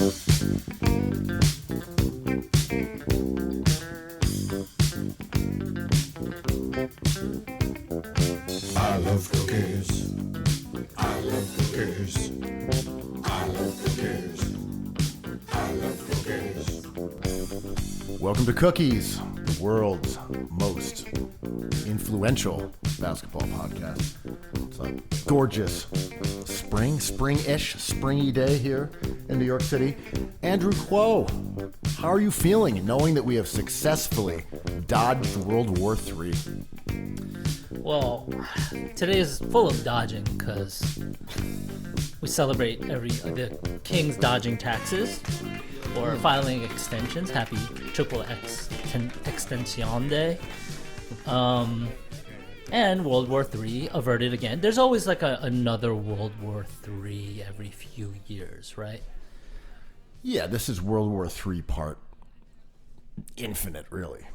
I love cookies. I love cookies. I love cookies. I love cookies. Welcome to Cookies, the world's most influential basketball podcast. It's a gorgeous spring-ish, springy day here in New York City. Andrew Kuo, how are you feeling knowing that we have successfully dodged World War III? Well, today is full of dodging because we celebrate the King's dodging taxes or filing extensions. Happy Triple X Extension Day. And World War III averted again. There's always like another World War III every few years, right? Yeah, this is World War III part infinite, really.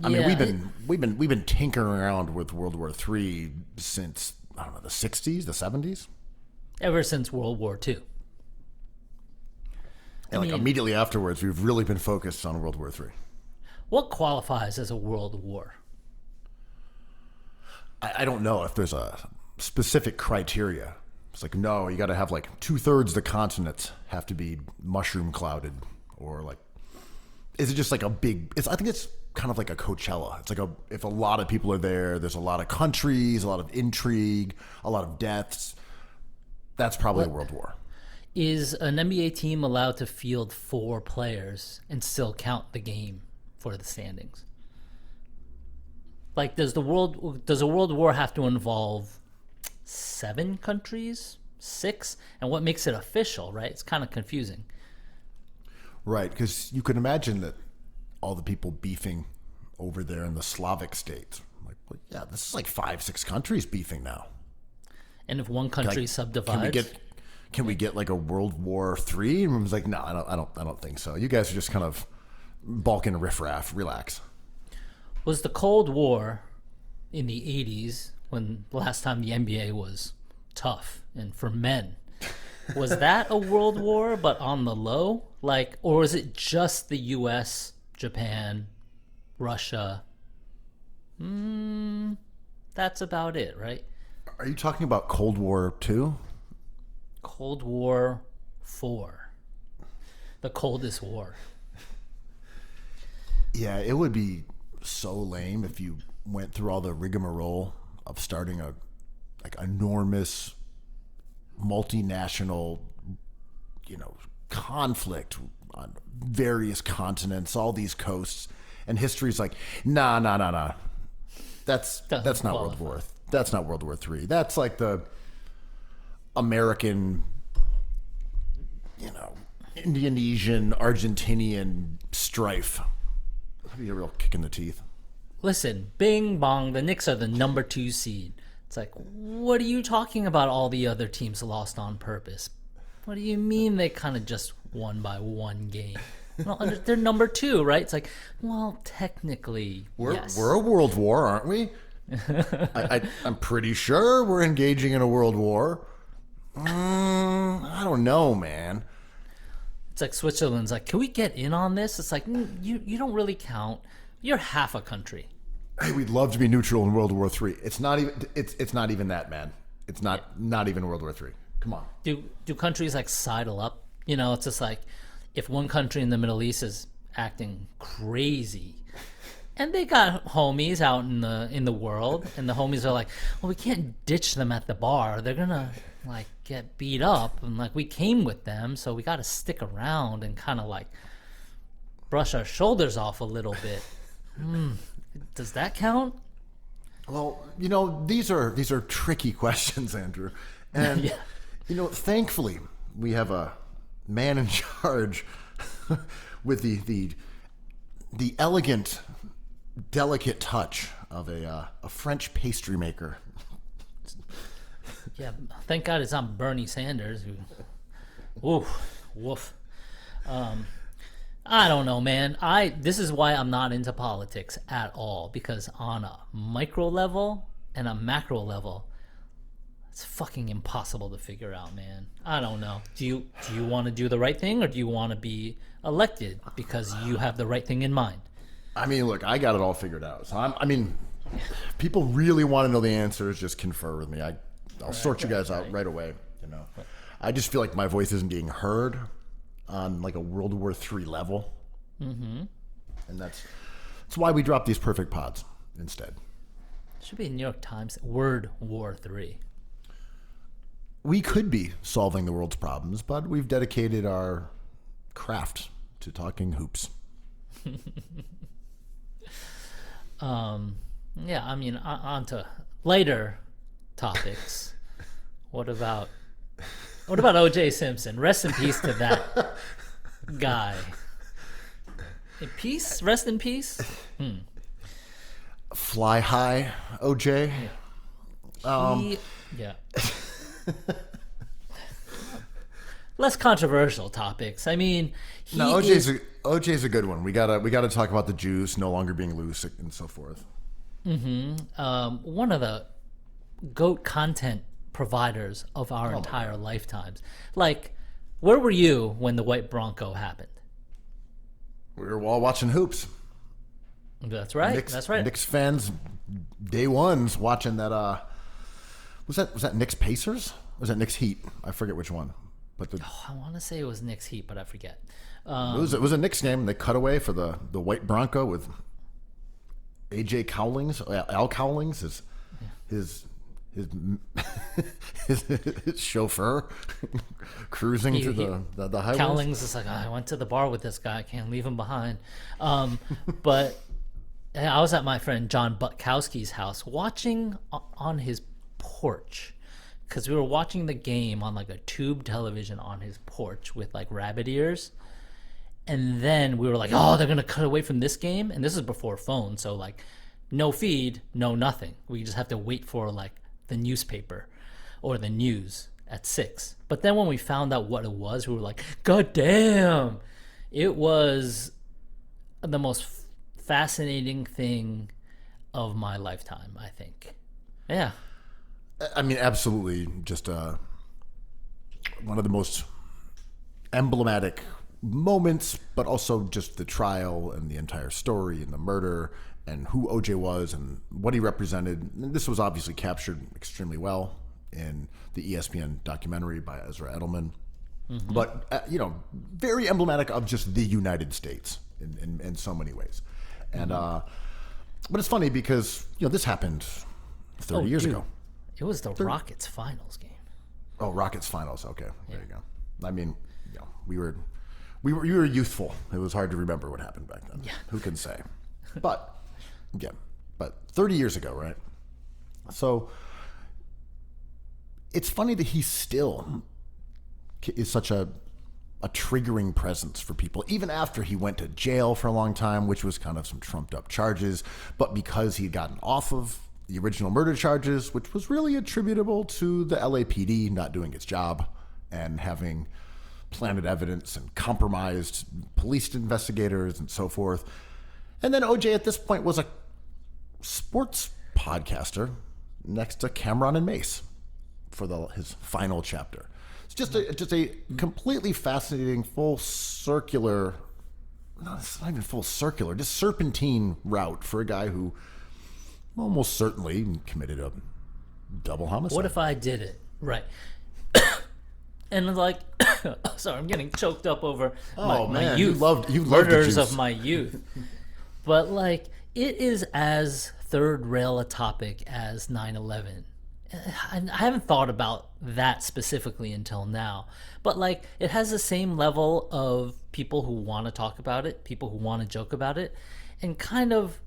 I Yeah, mean, we've been tinkering around with World War III since, I don't know, the 60s, the 70s? ever since World War II. And immediately afterwards, we've really been focused on World War III. What qualifies as a world war? I don't know if there's a specific criteria. It's like, no, you got to have like 2/3 of the continents have to be mushroom clouded, or like, is it just like a big? I think it's kind of like a Coachella. It's like if a lot of people are there, there's a lot of countries, a lot of intrigue, a lot of deaths. That's probably a world war. Is an NBA team allowed to field 4 players and still count the game for the standings? Like, does a world war have to involve 7 countries, 6? And what makes it official, right? It's kind of confusing. Right, because you can imagine that all the people beefing over there in the Slavic states, like, well, yeah, this is like 5-6 countries beefing now. And if one country subdivides, Can we get like a World War III? And everyone's like, no, I don't think so. You guys are just kind of Balkan riffraff. Relax. was the Cold War in the 80s, when the last time the NBA was tough and for men, was that a world war but on the low? Like, or was it just the US, Japan, Russia? That's about it, right? Are you talking about Cold War II? Cold War 4. The coldest war. Yeah, it would be so lame if you went through all the rigmarole of starting a like enormous multinational, conflict on various continents, all these coasts, and history's like, nah. That's not World War. That's not World War III. That's like the American, Indonesian, Argentinian strife. That'd be a real kick in the teeth. Listen, bing bong, the Knicks are the number 2 seed. It's like, what are you talking about? All the other teams lost on purpose. What do you mean they kind of just won by 1 game? Well, they're number 2, right? It's like, well, technically, yes. We're a world war, aren't we? I'm pretty sure we're engaging in a world war. I don't know, man. It's like Switzerland's like, can we get in on this? It's like, you don't really count. You're half a country. Hey, we'd love to be neutral in World War III. It's not even that, man. It's not even World War III. Come on. Do countries like sidle up? It's just like, if one country in the Middle East is acting crazy, and they got homies out in the world, and the homies are like, well, we can't ditch them at the bar. They're gonna like get beat up, and like we came with them, so we got to stick around and kind of like brush our shoulders off a little bit. Does that count? Well, these are tricky questions, Andrew, and Yeah. Thankfully we have a man in charge with the elegant, delicate touch of a French pastry maker. Yeah, thank God it's not Bernie Sanders. Woof. I don't know, man. This is why I'm not into politics at all, because on a micro level and a macro level, It's fucking impossible to figure out, man. I don't know. Do you want to do the right thing, or do you want to be elected because you have the right thing in mind? I mean, look, I got it all figured out. So I mean, people really want to know the answers. Just confer with me. I'll sort you guys out right away. You know, I just feel like my voice isn't being heard on like a World War III level, and that's why we drop these perfect pods instead. Should be New York Times. Word War 3. We could be solving the world's problems, but we've dedicated our craft to talking hoops. Yeah, I mean, on to lighter topics. What about O.J. Simpson? Rest in peace to that guy. In peace? Rest in peace? Fly high, OJ. Yeah. Less controversial topics. I mean, OJ's a good one. We gotta talk about the juice no longer being loose and so forth. One of the GOAT content providers of our entire lifetimes. Like, where were you when the White Bronco happened? We were all watching hoops. That's right. That's right. Knicks fans, day ones, watching that. Was that Knicks Pacers? Or was that Knicks Heat? I forget which one. But I want to say it was Knicks Heat, but I forget. It was a Knicks game. They cut away for the White Bronco with AJ Cowlings, Al Cowlings, his chauffeur cruising through the highways. Cowlings is like, I went to the bar with this guy. I can't leave him behind. But I was at my friend John Butkowski's house watching on his porch, because we were watching the game on like a tube television on his porch with like rabbit ears. And then we were like, oh, they're going to cut away from this game. And this is before phone. So like no feed, no nothing. We just have to wait for like the newspaper or the news at 6. But then when we found out what it was, we were like, God damn. It was the most fascinating thing of my lifetime, I think. Yeah. I mean, absolutely, just one of the most emblematic moments, but also just the trial and the entire story and the murder and who OJ was and what he represented. And this was obviously captured extremely well in the ESPN documentary by Ezra Edelman. But, very emblematic of just the United States in so many ways. And but it's funny because, this happened 30 years ago. It was the Rockets finals game. Oh, Rockets finals. Okay, there you go. I mean, we were youthful. It was hard to remember what happened back then. Yeah. Who can say? But 30 years ago, right? So it's funny that he still is such a triggering presence for people, even after he went to jail for a long time, which was kind of some trumped up charges, but because he'd gotten off of the original murder charges, which was really attributable to the LAPD not doing its job and having planted evidence and compromised police investigators and so forth. And then OJ at this point was a sports podcaster next to Cameron and Mace for his final chapter. It's just a completely fascinating full circular, no, it's not even full circular, just serpentine route for a guy who almost certainly committed a double homicide. What if I did it? Right. And like, sorry, I'm getting choked up over my youth. You loved murders the juice. of my youth. But like, it is as third rail a topic as 9/11. I haven't thought about that specifically until now. But like, it has the same level of people who want to talk about it, people who want to joke about it, and kind of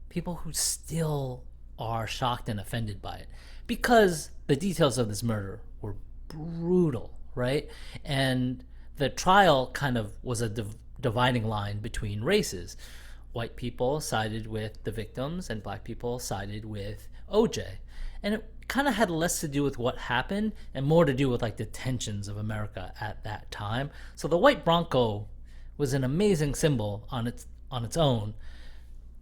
people who still are shocked and offended by it. Because the details of this murder were brutal, right? And the trial kind of was a dividing line between races. White people sided with the victims and black people sided with OJ. And it kind of had less to do with what happened and more to do with like the tensions of America at that time. So the White Bronco was an amazing symbol on its own,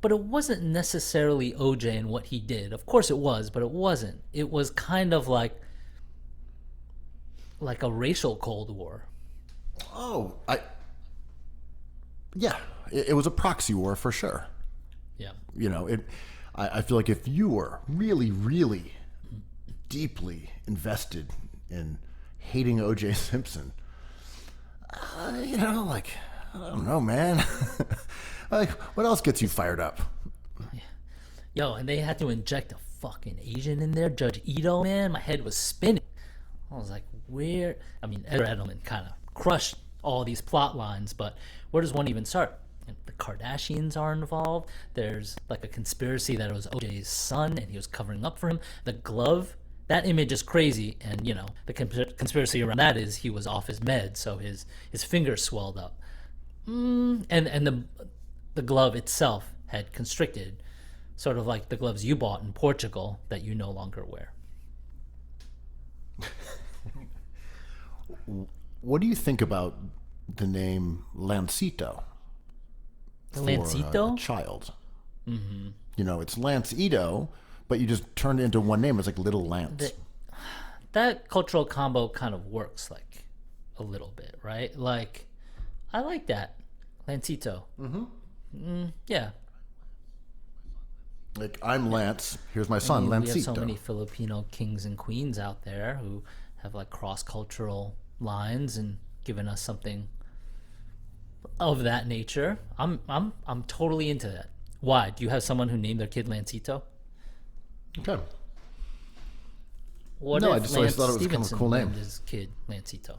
but it wasn't necessarily OJ and what he did. Of course it was, but it wasn't. It was kind of like like a racial Cold War. Oh, yeah, it was a proxy war for sure. Yeah. You know, I feel like if you were really, really deeply invested in hating O.J. Simpson, you know, like, I don't know, man. Like, what else gets you fired up? Yo, and they had to inject a fucking Asian in there, Judge Ito, man. My head was spinning. I was like, where? I mean, Edward Edelman kind of crushed all these plot lines, but where does one even start? The Kardashians are involved. There's like a conspiracy that it was OJ's son and he was covering up for him. The glove, that image is crazy. And, you know, the conspiracy around that is he was off his meds, so his finger swelled up. And the glove itself had constricted, sort of like the gloves you bought in Portugal that you no longer wear. What do you think about the name Lancito? Lancito? A child. Mm-hmm. You know, it's Lance Ito, but you just turned it into one name. It's like Little Lance. That cultural combo kind of works like a little bit, right? Like, I like that. Lancito. Yeah. Like, I'm Lance. Here's my son, I mean, Lancito. we have so many Filipino kings and queens out there who have like cross-cultural lines and given us something of that nature. I'm totally into that. Why? Do you have someone who named their kid Lancito? Okay. What No, if I just always Lance thought it was kind of a Stevenson cool name. named his kid Lancito?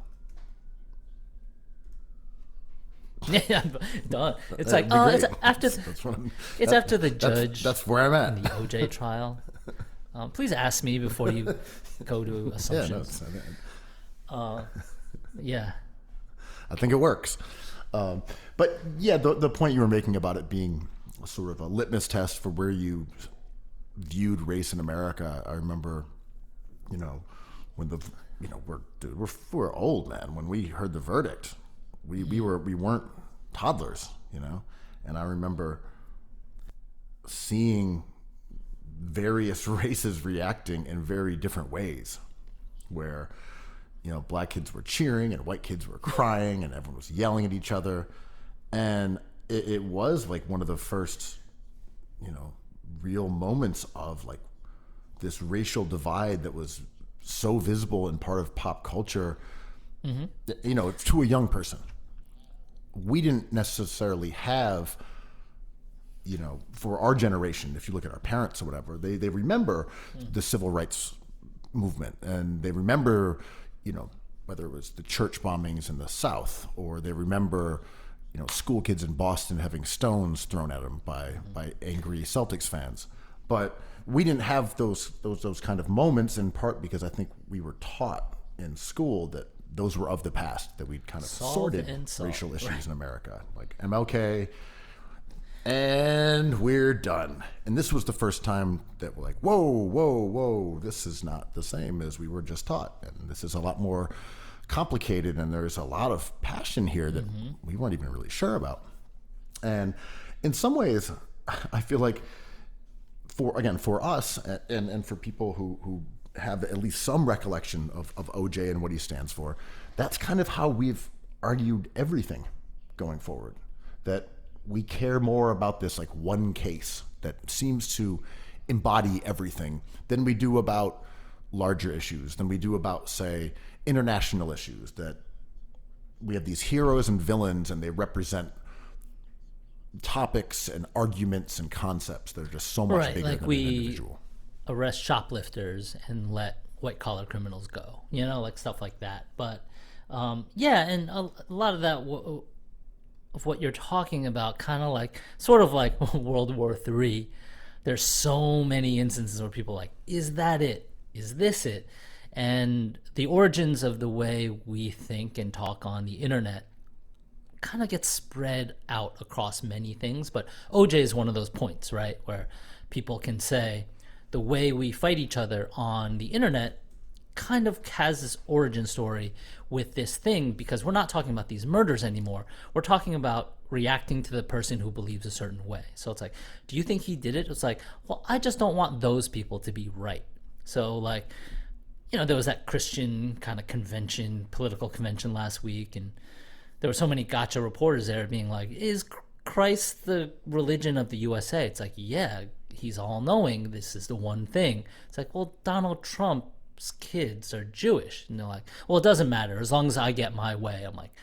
Yeah, done. It's like, That'd be it's great. after That's what I'm- it's after the judge That's where I'm at. in the OJ trial. Please ask me before you go to Yeah, no, assumptions. Yeah. I think it works. But yeah, the point you were making about it being sort of a litmus test for where you viewed race in America. I remember, you know, when we're old, man. When we heard the verdict, we weren't toddlers, you know. And I remember seeing various races reacting in very different ways, where, you know, black kids were cheering and white kids were crying and everyone was yelling at each other. And it was like one of the first, you know, real moments of like this racial divide that was so visible and part of pop culture, you know, to a young person. We didn't necessarily have, you know, for our generation, if you look at our parents or whatever, they remember the civil rights movement, and they remember, you know, whether it was the church bombings in the South, or they remember, you know, school kids in Boston having stones thrown at them by angry Celtics fans. But we didn't have those kind of moments, in part because I think we were taught in school that those were of the past, that we'd kind of sorted racial issues in America, like MLK, and we're done. And this was the first time that we're like, whoa, this is not the same as we were just taught. And this is a lot more complicated, and there's a lot of passion here that we weren't even really sure about. And in some ways, I feel like for us and for people who have at least some recollection of OJ and what he stands for, that's kind of how we've argued everything going forward. That we care more about this like one case that seems to embody everything than we do about larger issues, than we do about, say, international issues. That we have these heroes and villains, and they represent topics and arguments and concepts that are just so much bigger like than we an individual. Arrest shoplifters and let white collar criminals go, you know, like stuff like that. But yeah, and a lot of that of what you're talking about, kind of like sort of like World War III. There's so many instances where people are like, is that it? Is this it? And the origins of the way we think and talk on the internet kind of gets spread out across many things. But OJ is one of those points, right, where people can say the way we fight each other on the internet kind of has this origin story with this thing, because we're not talking about these murders anymore. We're talking about reacting to the person who believes a certain way. So it's like, do you think he did it? It's like, well, I just don't want those people to be right. So like, there was that Christian kind of convention, political convention last week, and there were so many gotcha reporters there being like, is Christ the religion of the USA? It's like, yeah, he's all knowing. This is the one thing. It's like, well, Donald Trump's kids are Jewish. And they're like, well, it doesn't matter as long as I get my way. I'm like,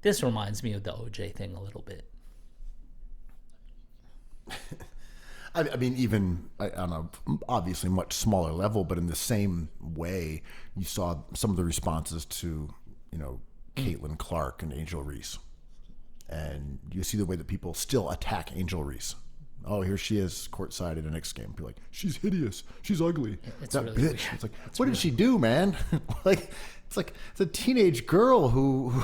this reminds me of the OJ thing a little bit. I mean, even on a obviously much smaller level, but in the same way, you saw some of the responses to, Caitlin Clark and Angel Reese. And you see the way that people still attack Angel Reese. Oh, here she is courtside at an Knicks game. People like, she's hideous. She's ugly. It's that really bitch. weird. It's like, what did she do, man? It's a teenage girl who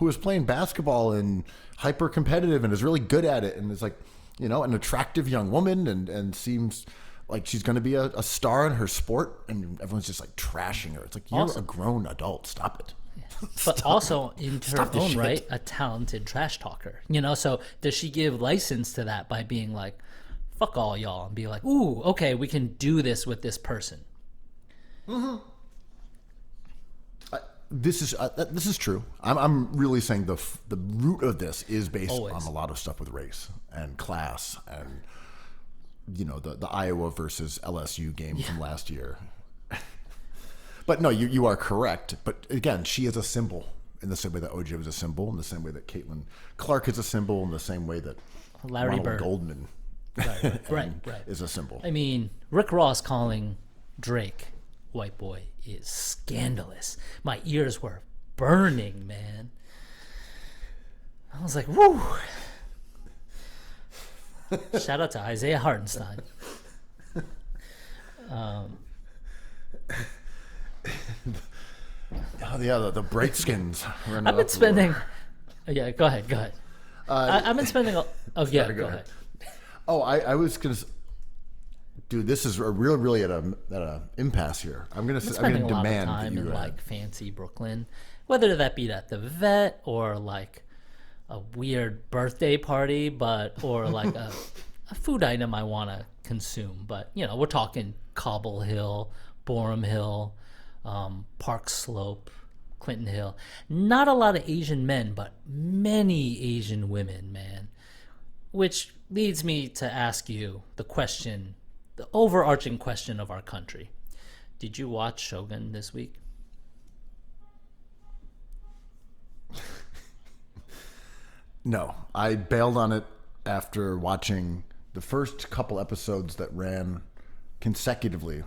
was playing basketball and hyper competitive and is really good at it and is like, an attractive young woman and seems like she's going to be a star in her sport, and everyone's just like trashing her. It's like, you're a grown adult. Stop it. But also, in her this own shit. right, a talented trash talker. So does she give license to that by being like, fuck all y'all, and be like, ooh, okay, we can do this with this person? This is true. I'm really saying the root of this is based Always. on a lot of stuff with race and class and the Iowa versus LSU game from last year. But no, you are correct. But again, she is a symbol in the same way that OJ was a symbol, in the same way that Caitlin Clark is a symbol, in the same way that Larry Ronald Bird. Goldman Right. is a symbol. I mean, Rick Ross calling Drake white boy is scandalous. My ears were burning, man. I was like, woo. Shout out to Isaiah Hartenstein. Oh yeah, the bright skins. I've been spending. Yeah, go ahead. I've been spending. Yeah, go ahead. Oh, I was gonna. Dude, this is really at a impasse here. I'm gonna Spending a lot of demand time that in you. like fancy Brooklyn, whether that be at the vet or like a weird birthday party, or like a food item I want to consume. But we're talking Cobble Hill, Borum Hill, Park Slope, Clinton Hill. Not a lot of Asian men, but many Asian women, man. Which leads me to ask you the question, the overarching question of our country. Did you watch Shogun this week? No, I bailed on it after watching the first couple episodes that ran consecutively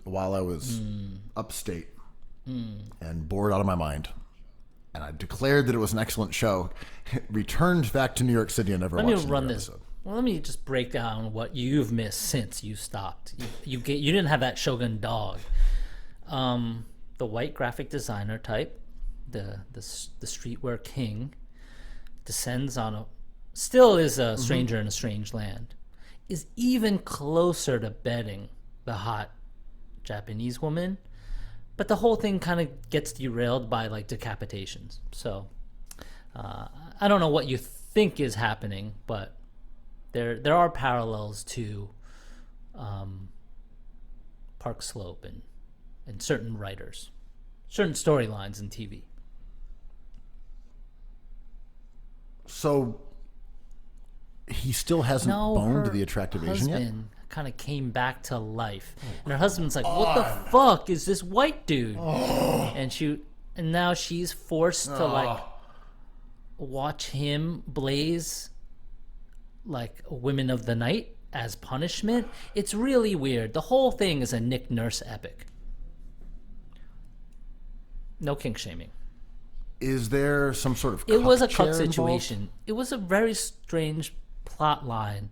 while I was upstate and bored out of my mind. And I declared that it was an excellent show. Returned back to New York City and never Let me watched run another this. episode. Well, let me just break down what you've missed since you stopped. You didn't have that Shogun dog. The white graphic designer type, the streetwear king, descends on still is a stranger in a strange land, is even closer to bedding the hot Japanese woman, but the whole thing kind of gets derailed by like decapitations. So I don't know what you think is happening, but there are parallels to Park Slope and certain writers, certain storylines in TV. So he still hasn't boned the attractive Asian yet? Husband kind of came back to life, and her husband's like, "What the fuck is this white dude?" And now she's forced to like watch him blaze like Women of the Night as punishment. It's really weird. The whole thing is a Nick Nurse epic. No kink shaming. Is there some sort of It was a chair cuck involved? situation. It was a very strange plot line,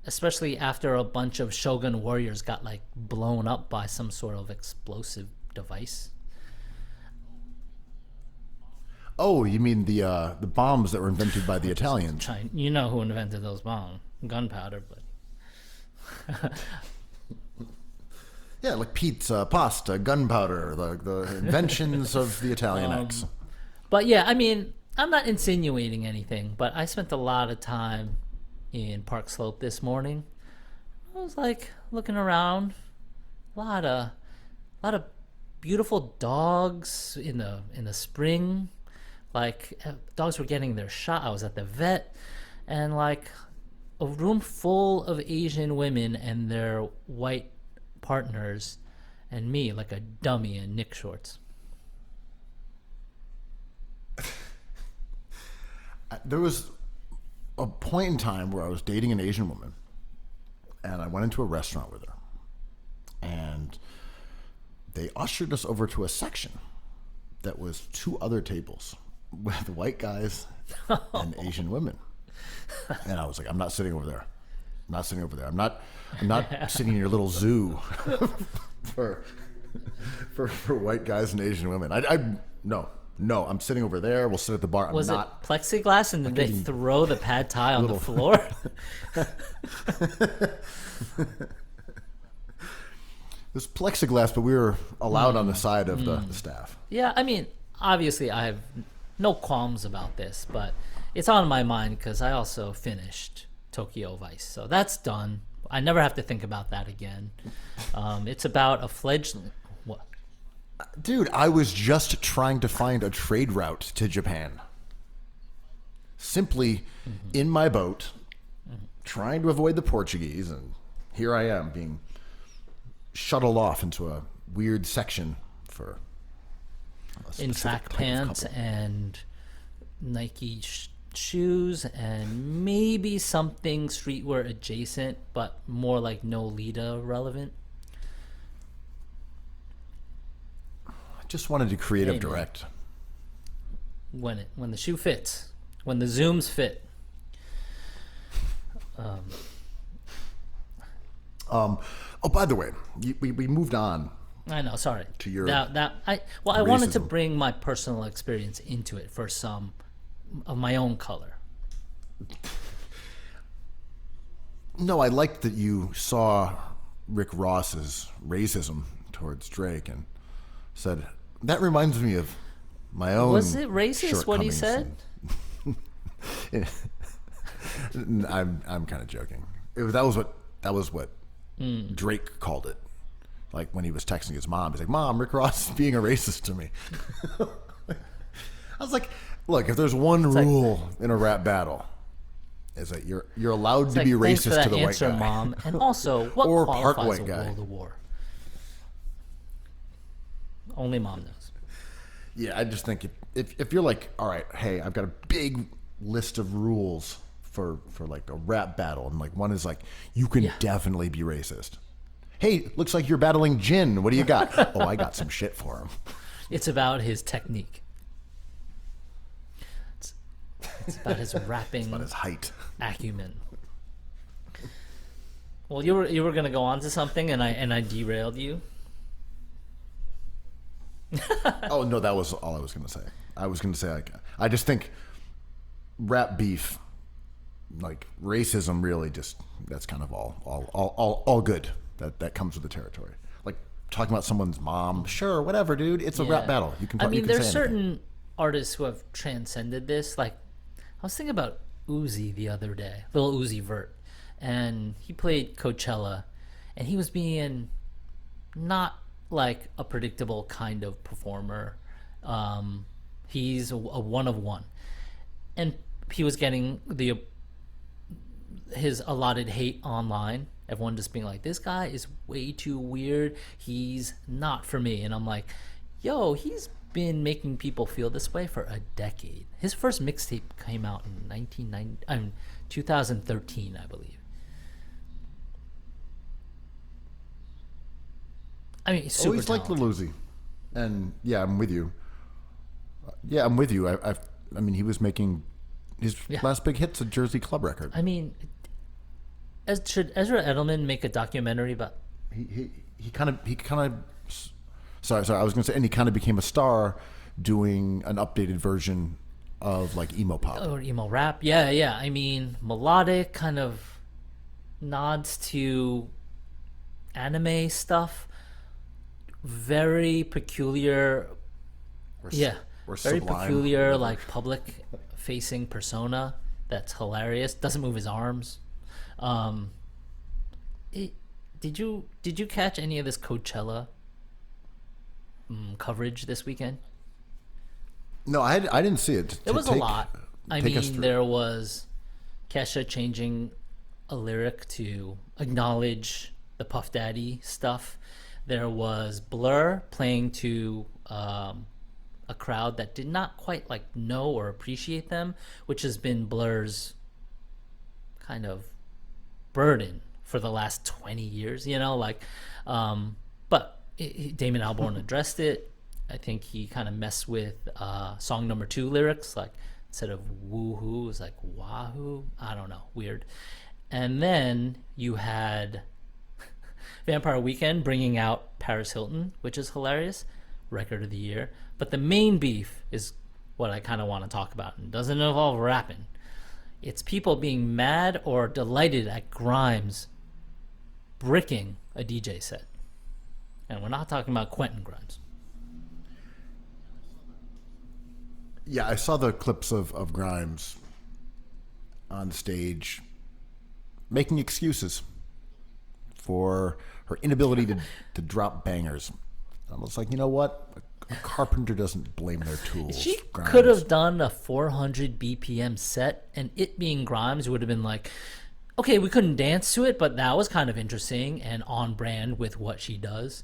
especially after a bunch of Shogun warriors got like blown up by some sort of explosive device. Oh, you mean the bombs that were invented by the Italians? You know who invented those bombs? Gunpowder, but Yeah, like pizza, pasta, gunpowder, the inventions of the Italian X. But yeah, I mean, I'm not insinuating anything, but I spent a lot of time in Park Slope this morning. I was like looking around, a lot of beautiful dogs in the spring. Like dogs were getting their shot. I was at the vet, and like a room full of Asian women and their white partners, and me like a dummy in Nick shorts. There was a point in time where I was dating an Asian woman, and I went into a restaurant with her, and they ushered us over to a section that was 2 other tables with white guys and Asian women. And I was like, I'm not sitting over there. I'm not sitting over there. I'm not sitting in your little zoo for white guys and Asian women. No, I'm sitting over there. We'll sit at the bar. Was I'm it not. plexiglass and did they throw the pad thai on the floor? There's plexiglass, but we were allowed on the side of the staff. Yeah, I mean, obviously I have no qualms about this, but it's on my mind because I also finished Tokyo Vice. So that's done. I never have to think about that again. It's about a fledgling. What? Dude, I was just trying to find a trade route to Japan. Simply in my boat, trying to avoid the Portuguese, and here I am being shuttled off into a weird section for a In specific track type of pants couple. and Nike shoes and maybe something streetwear adjacent, but more like Nolita relevant. I just wanted to creative Hey, man. direct. When the shoe fits, when the zooms fit. Oh, by the way, we moved on. I know, sorry. To your I wanted to racism. bring my personal experience into it for some of my own color. No, I liked that you saw Rick Ross's racism towards Drake and said, that reminds me of my own. Was it racist what he shortcomings said? and- I'm kind of joking. That was what Drake called it. Like when he was texting his mom, he's like, "Mom, Rick Ross is being a racist to me." I was like, "Look, if there's one rule in a rap battle, is that you're allowed to Like, be thanks for racist that to the white answer, guy." Mom. And also, what Or part qualifies white a guy. world of war? Only Mom knows. Yeah, I just think if you're like, all right, hey, I've got a big list of rules for like a rap battle, and like one is like, you can definitely be racist. Hey, looks like you're battling Jin. What do you got? Oh, I got some shit for him. It's about his technique. It's about his rapping On his height. acumen. Well, you were gonna go on to something, and I derailed you. Oh no, that was all I was gonna say. I was gonna say like, I just think rap beef, like racism, really just that's kind of all good. That comes with the territory. Like talking about someone's mom, sure, whatever, dude. It's a rap Yeah. battle. You can. I you mean, can there's say anything. certain artists who have transcended this. Like, I was thinking about Uzi the other day, Lil Uzi Vert, and he played Coachella, and he was being not like a predictable kind of performer. He's a one of one, and he was getting his allotted hate online. Everyone just being like, this guy is way too weird. He's not for me. And I'm like, yo, he's been making people feel this way for a decade. His first mixtape came out in 2013, I believe. I mean, he's super Always liked talented. Lil Uzi, and yeah, I'm with you. Yeah, I'm with you. I mean, he was making his last big hit's a Jersey Club record. I mean, should Ezra Edelman make a documentary about? He kind of sorry I was gonna say, and he kind of became a star doing an updated version of like emo pop. Or emo rap. Yeah. I mean, melodic kind of nods to anime stuff. Very peculiar. Or Very Sublime, peculiar, whatever. like public facing persona. That's hilarious. Doesn't move his arms. Did you catch any of this Coachella? coverage this weekend? No, I didn't see it. It was a lot. I take us mean, through. there was Kesha changing a lyric to acknowledge the Puff Daddy stuff. There was Blur playing to a crowd that did not quite like know or appreciate them, which has been Blur's kind of burden for the last 20 years, you know, like, but Damon Albarn addressed it. I think he kind of messed with song number 2 lyrics, like instead of woohoo, it was like wahoo. I don't know, weird. And then you had Vampire Weekend bringing out Paris Hilton, which is hilarious, record of the year. But the main beef is what I kind of want to talk about, and doesn't involve rapping. It's people being mad or delighted at Grimes bricking a DJ set. And we're not talking about Quentin Grimes. Yeah, I saw the clips of Grimes on stage making excuses for her inability to drop bangers. I was like, you know what? A carpenter doesn't blame their tools. She Grimes. could have done a 400 BPM set, and it being Grimes would have been like, okay, we couldn't dance to it, but that was kind of interesting and on brand with what she does.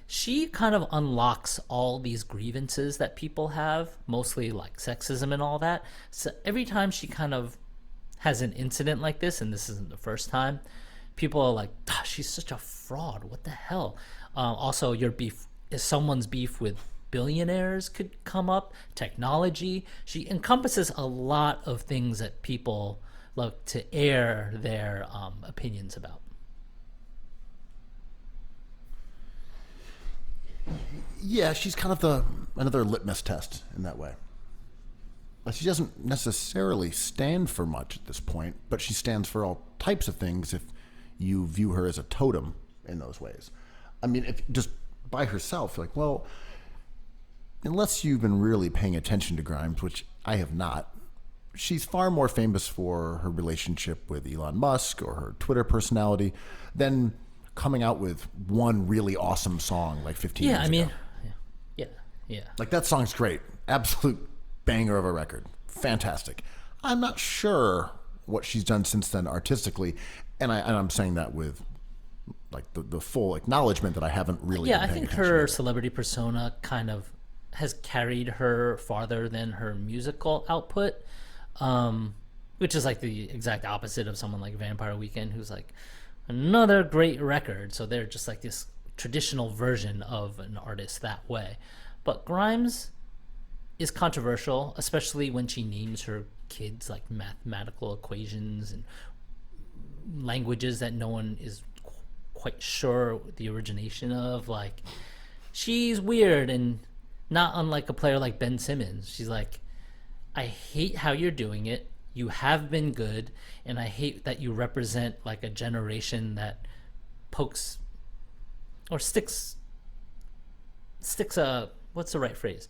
She kind of unlocks all these grievances that people have, mostly like sexism and all that. So every time she kind of has an incident like this, and this isn't the first time, people are like, she's such a fraud. What the hell? Also, your beef is someone's beef with billionaires could come up, technology. She encompasses a lot of things that people love to air their opinions about. Yeah, she's kind of another litmus test in that way. She doesn't necessarily stand for much at this point, but she stands for all types of things if you view her as a totem in those ways. I mean, if just by herself, you're like, well, unless you've been really paying attention to Grimes, which I have not, she's far more famous for her relationship with Elon Musk or her Twitter personality than coming out with one really awesome song like 15 years ago. Yeah, I mean, yeah. Like, that song's great. Absolute banger of a record. Fantastic. I'm not sure what she's done since then artistically, and I'm saying that with like the full acknowledgement that I haven't really been I paying think attention her to it. celebrity persona kind of has carried her farther than her musical output, which is like the exact opposite of someone like Vampire Weekend, who's like another great record. So they're just like this traditional version of an artist that way. But Grimes is controversial, especially when she names her kids like mathematical equations and languages that no one is quite sure the origination of. Like, she's weird, and not unlike a player like Ben Simmons. She's like, I hate how you're doing it. You have been good, and I hate that you represent like a generation that pokes or sticks a, what's the right phrase?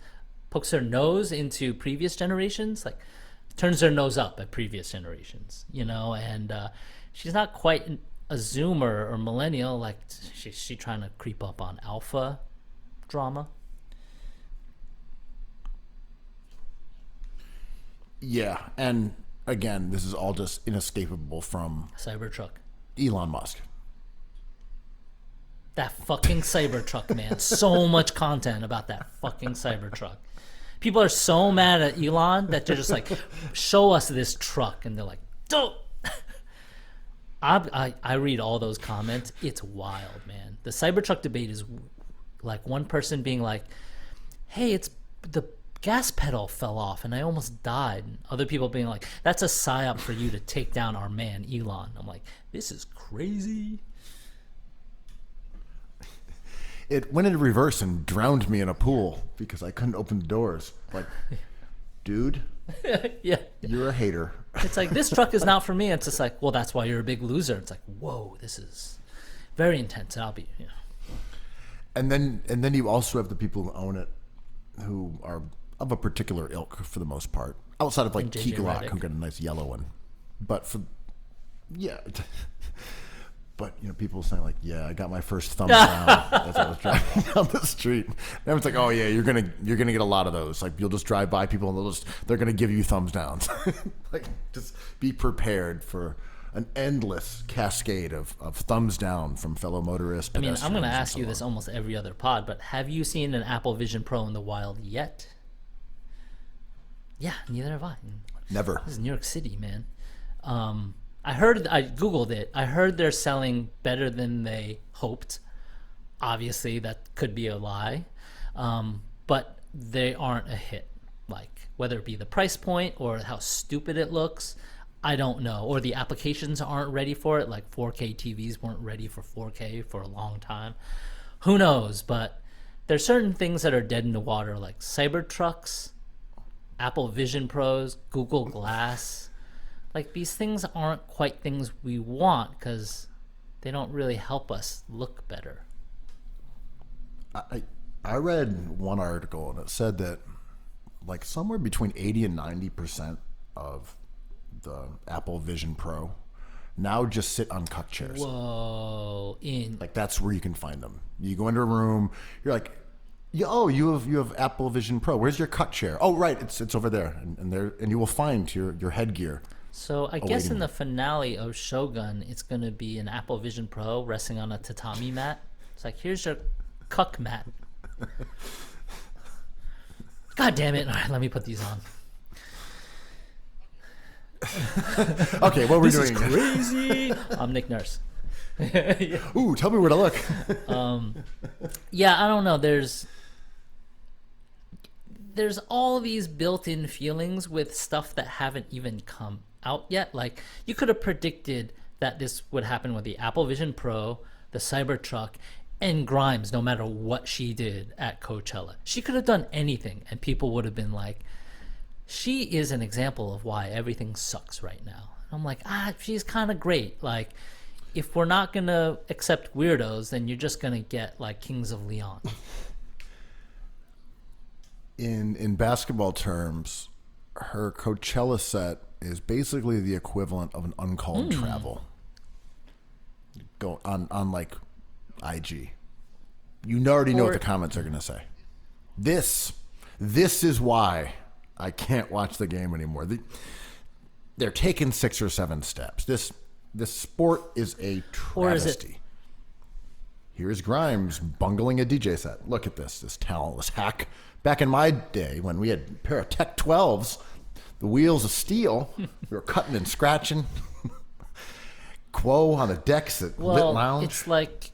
Pokes their nose into previous generations, like turns their nose up at previous generations, you know. And she's not quite a Zoomer or millennial. Like, she trying to creep up on alpha drama. Yeah, and again, this is all just inescapable from Cybertruck. Elon Musk. That fucking Cybertruck, man. So much content about that fucking Cybertruck. People are so mad at Elon that they're just like, show us this truck. And they're like, don't. I read all those comments. It's wild, man. The Cybertruck debate is like one person being like, hey, it's the gas pedal fell off and I almost died. And other people being like, that's a psyop for you to take down our man, Elon. I'm like, this is crazy. It went into reverse and drowned me in a pool because I couldn't open the doors. Like, dude, Yeah. you're a hater. It's like, this truck is not for me. It's just like, well, that's why you're a big loser. It's like, whoa, this is very intense. And I'll be, you know. And then you also have the people who own it, who are of a particular ilk for the most part, outside of like And JJ Key Glock, Redick. who got a nice yellow one. But for, yeah, But people saying like, "Yeah, I got my first thumbs down as I was driving down the street." And everyone's like, "Oh yeah, you're gonna get a lot of those. Like you'll just drive by people and they're gonna give you thumbs downs." Like just be prepared for an endless cascade of thumbs down from fellow motorists. I mean, I'm going to pedestrians, and ask so you this on. almost every other pod, but have you seen an Apple Vision Pro in the wild yet? Yeah, neither have I. Never. This is New York City, man. I Googled it. I heard they're selling better than they hoped. Obviously, that could be a lie. But they aren't a hit. Like, whether it be the price point or how stupid it looks, I don't know. Or the applications aren't ready for it. Like 4K TVs weren't ready for 4K for a long time. Who knows? But there's certain things that are dead in the water, like Cybertrucks, Apple Vision Pros, Google Glass. Like, these things aren't quite things we want because they don't really help us look better. I read one article and it said that like somewhere between 80 and 90% of the Apple Vision Pro now just sit on cuck chairs. Whoa. Like that's where you can find them. You go into a room, you're like, "Oh, you have Apple Vision Pro. Where's your cuck chair?" "Oh, right, it's over there." And you will find your headgear. So I guess in the finale of Shogun, it's going to be an Apple Vision Pro resting on a tatami mat. It's like, here's your cuck mat. God damn it. All right, let me put these on. Okay, what we're doing? Crazy. I'm Nick Nurse. Ooh, tell me where to look. Yeah, I don't know. There's all these built-in feelings with stuff that haven't even come out yet. Like, you could have predicted that this would happen with the Apple Vision Pro, the Cybertruck, and Grimes, no matter what she did at Coachella. She could have done anything, and people would have been like, she is an example of why everything sucks right now. I'm like, she's kind of great. Like, if we're not going to accept weirdos, then you're just going to get, like, Kings of Leon. In basketball terms, her Coachella set is basically the equivalent of an uncalled travel. Go on like IG. You already know what the comments are going to say. This is why I can't watch the game anymore. They're taking 6 or 7 steps. This sport is a travesty. Here's Grimes bungling a DJ set. Look at this talentless hack. Back in my day, when we had a pair of Tech 12s, the wheels of steel, we were cutting and scratching. Quo on the decks at Lit Lounge. It's like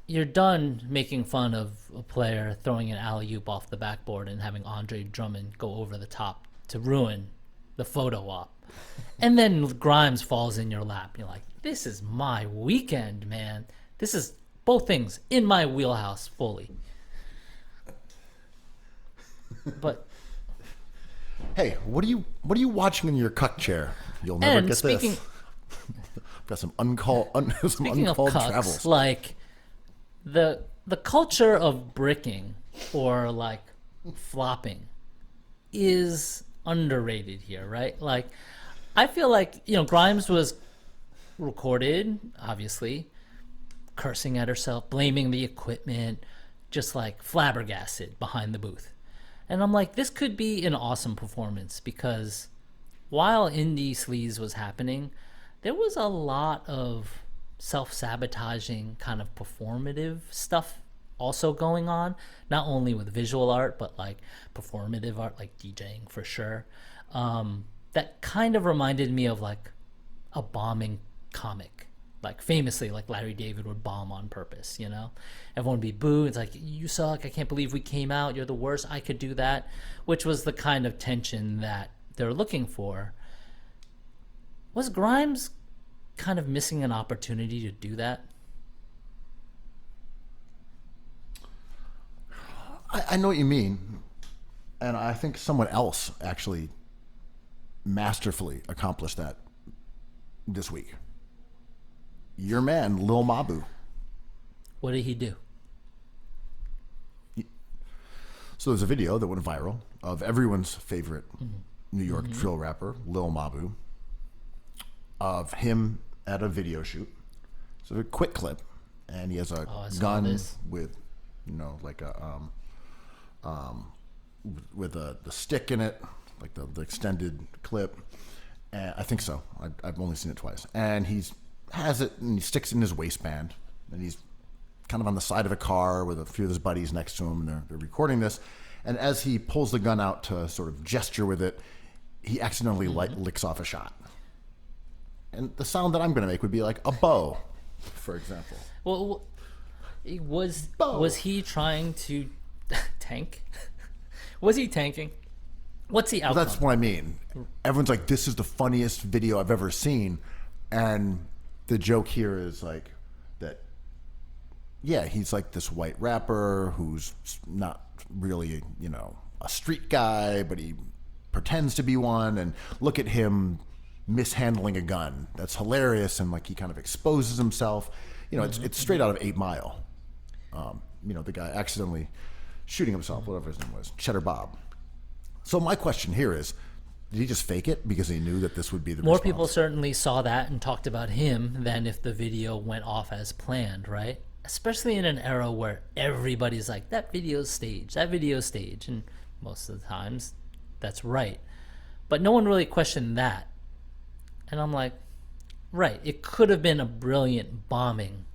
you're done making fun of a player throwing an alley-oop off the backboard and having Andre Drummond go over the top to ruin the photo op. And then Grimes falls in your lap. You're like, this is my weekend, man. This is both things in my wheelhouse fully. But hey, what are you watching in your cuck chair? You'll never get this. Got some uncalled speaking of cucks, travels. like the culture of bricking or like flopping is underrated here, right? Like, I feel like, Grimes was recorded, obviously, cursing at herself, blaming the equipment, just like flabbergasted behind the booth. And I'm like, this could be an awesome performance because while Indie Sleaze was happening, there was a lot of self-sabotaging kind of performative stuff also going on, not only with visual art, but like performative art, like DJing for sure. That kind of reminded me of like a bombing comic. Like famously, like Larry David would bomb on purpose, Everyone would be boo. It's like, you suck. I can't believe we came out. You're the worst. I could do that, which was the kind of tension that they're looking for. Was Grimes kind of missing an opportunity to do that? I know what you mean. And I think someone else actually masterfully accomplished that this week. Your man, Lil Mabu. What did he do? So there's a video that went viral of everyone's favorite New York drill rapper, Lil Mabu, of him at a video shoot So a quick clip, and he has a I saw gun this. with, like a with the stick in it, like the extended clip. And I think so. I've only seen it twice. And has it, and he sticks it in his waistband, and he's kind of on the side of a car with a few of his buddies next to him, and they're recording this. And as he pulls the gun out to sort of gesture with it, he accidentally licks off a shot. And the sound that I'm going to make would be like a bow, for example. Well, was he trying to tank? Was he tanking? What's the outcome? Well, that's what I mean. Everyone's like, this is the funniest video I've ever seen. And the joke here is like that, yeah, he's like this white rapper who's not really, a street guy, but he pretends to be one. And look at him mishandling a gun. That's hilarious. And like he kind of exposes himself. It's straight out of 8 Mile. The guy accidentally shooting himself, whatever his name was, Cheddar Bob. So my question here is, did he just fake it because he knew that this would be the More response? people certainly saw that and talked about him than if the video went off as planned, right? Especially in an era where everybody's like, that video's staged, and most of the times that's right. But no one really questioned that. And I'm like, right, it could have been a brilliant bombing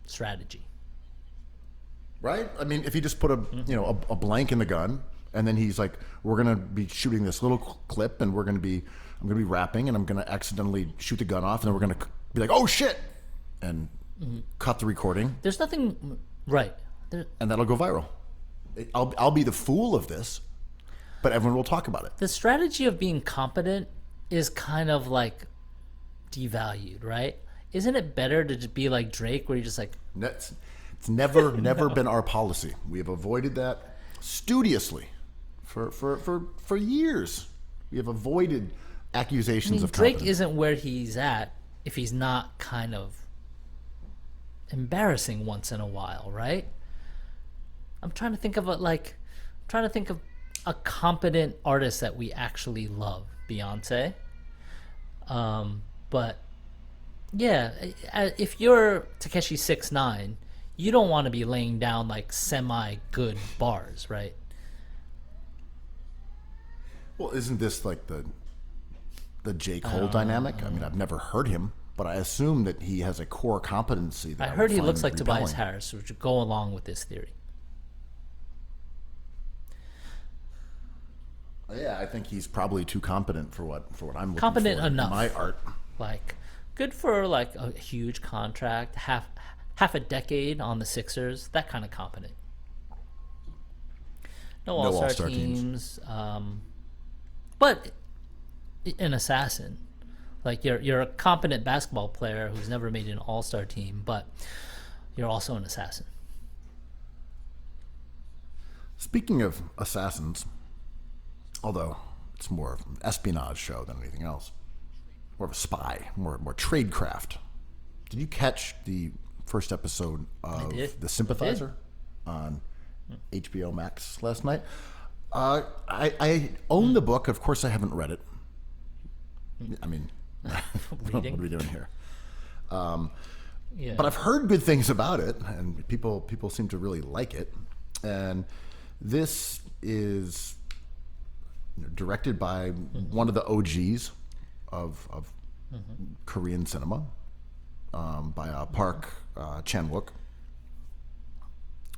strategy. Right? I mean, if he just put a blank in the gun, and then he's like, we're gonna be shooting this little clip, and I'm gonna be rapping, and I'm gonna accidentally shoot the gun off, and then we're gonna be like, oh shit, and cut the recording. There's nothing right. And that'll go viral. I'll be the fool of this, but everyone will talk about it. The strategy of being competent is kind of like devalued, right? Isn't it better to just be like Drake, where you're just like, It's never been our policy. We have avoided that studiously for years. We have avoided accusations of Drake competence. isn't where he's at if he's not kind of embarrassing once in a while, right? I'm trying to think of a competent artist that we actually love. Beyonce. But yeah, if you're Tekashi 6ix9ine, you don't want to be laying down like semi-good bars, right? Well, isn't this like the J. Cole dynamic? I mean, I've never heard him, but I assume that he has a core competency that I I heard would he looks find like Tobias repelling. Harris, which would go along with this theory. Yeah, I think he's probably too competent for what I'm looking Competent for enough. in my art. Like, good for like a huge contract, half a decade on the Sixers, that kind of competent. No all-star all-star teams, but an assassin. Like you're a competent basketball player who's never made an all-star team, but you're also an assassin. Speaking of assassins, although it's more of an espionage show than anything else, more of a spy, more tradecraft. Did you catch the first episode of did. The Sympathizer on HBO Max last night? I own the book. Of course, I haven't read it. I mean, what are we doing here? Yeah. But I've heard good things about it, and people seem to really like it. And this is directed by one of the OGs of Korean cinema, by Park Chan-wook.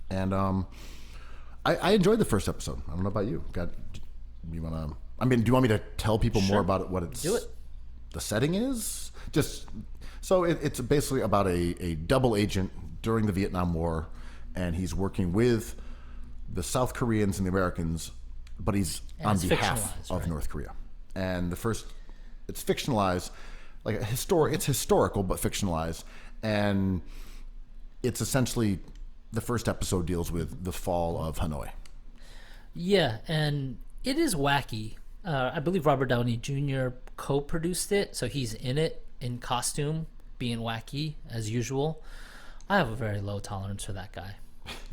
And I enjoyed the first episode. I don't know about you. Do you want me to tell people more about it? What it's Do it. The setting is so it's basically about a double agent during the Vietnam War, and he's working with the South Koreans and the Americans, but he's And on it's behalf fictionalized, of right? North Korea. And it's fictionalized, like it's historical but fictionalized, and it's essentially the first episode deals with the fall of Hanoi. Yeah, and it is wacky. I believe Robert Downey Jr. co-produced it, so he's in it in costume, being wacky as usual. I have a very low tolerance for that guy.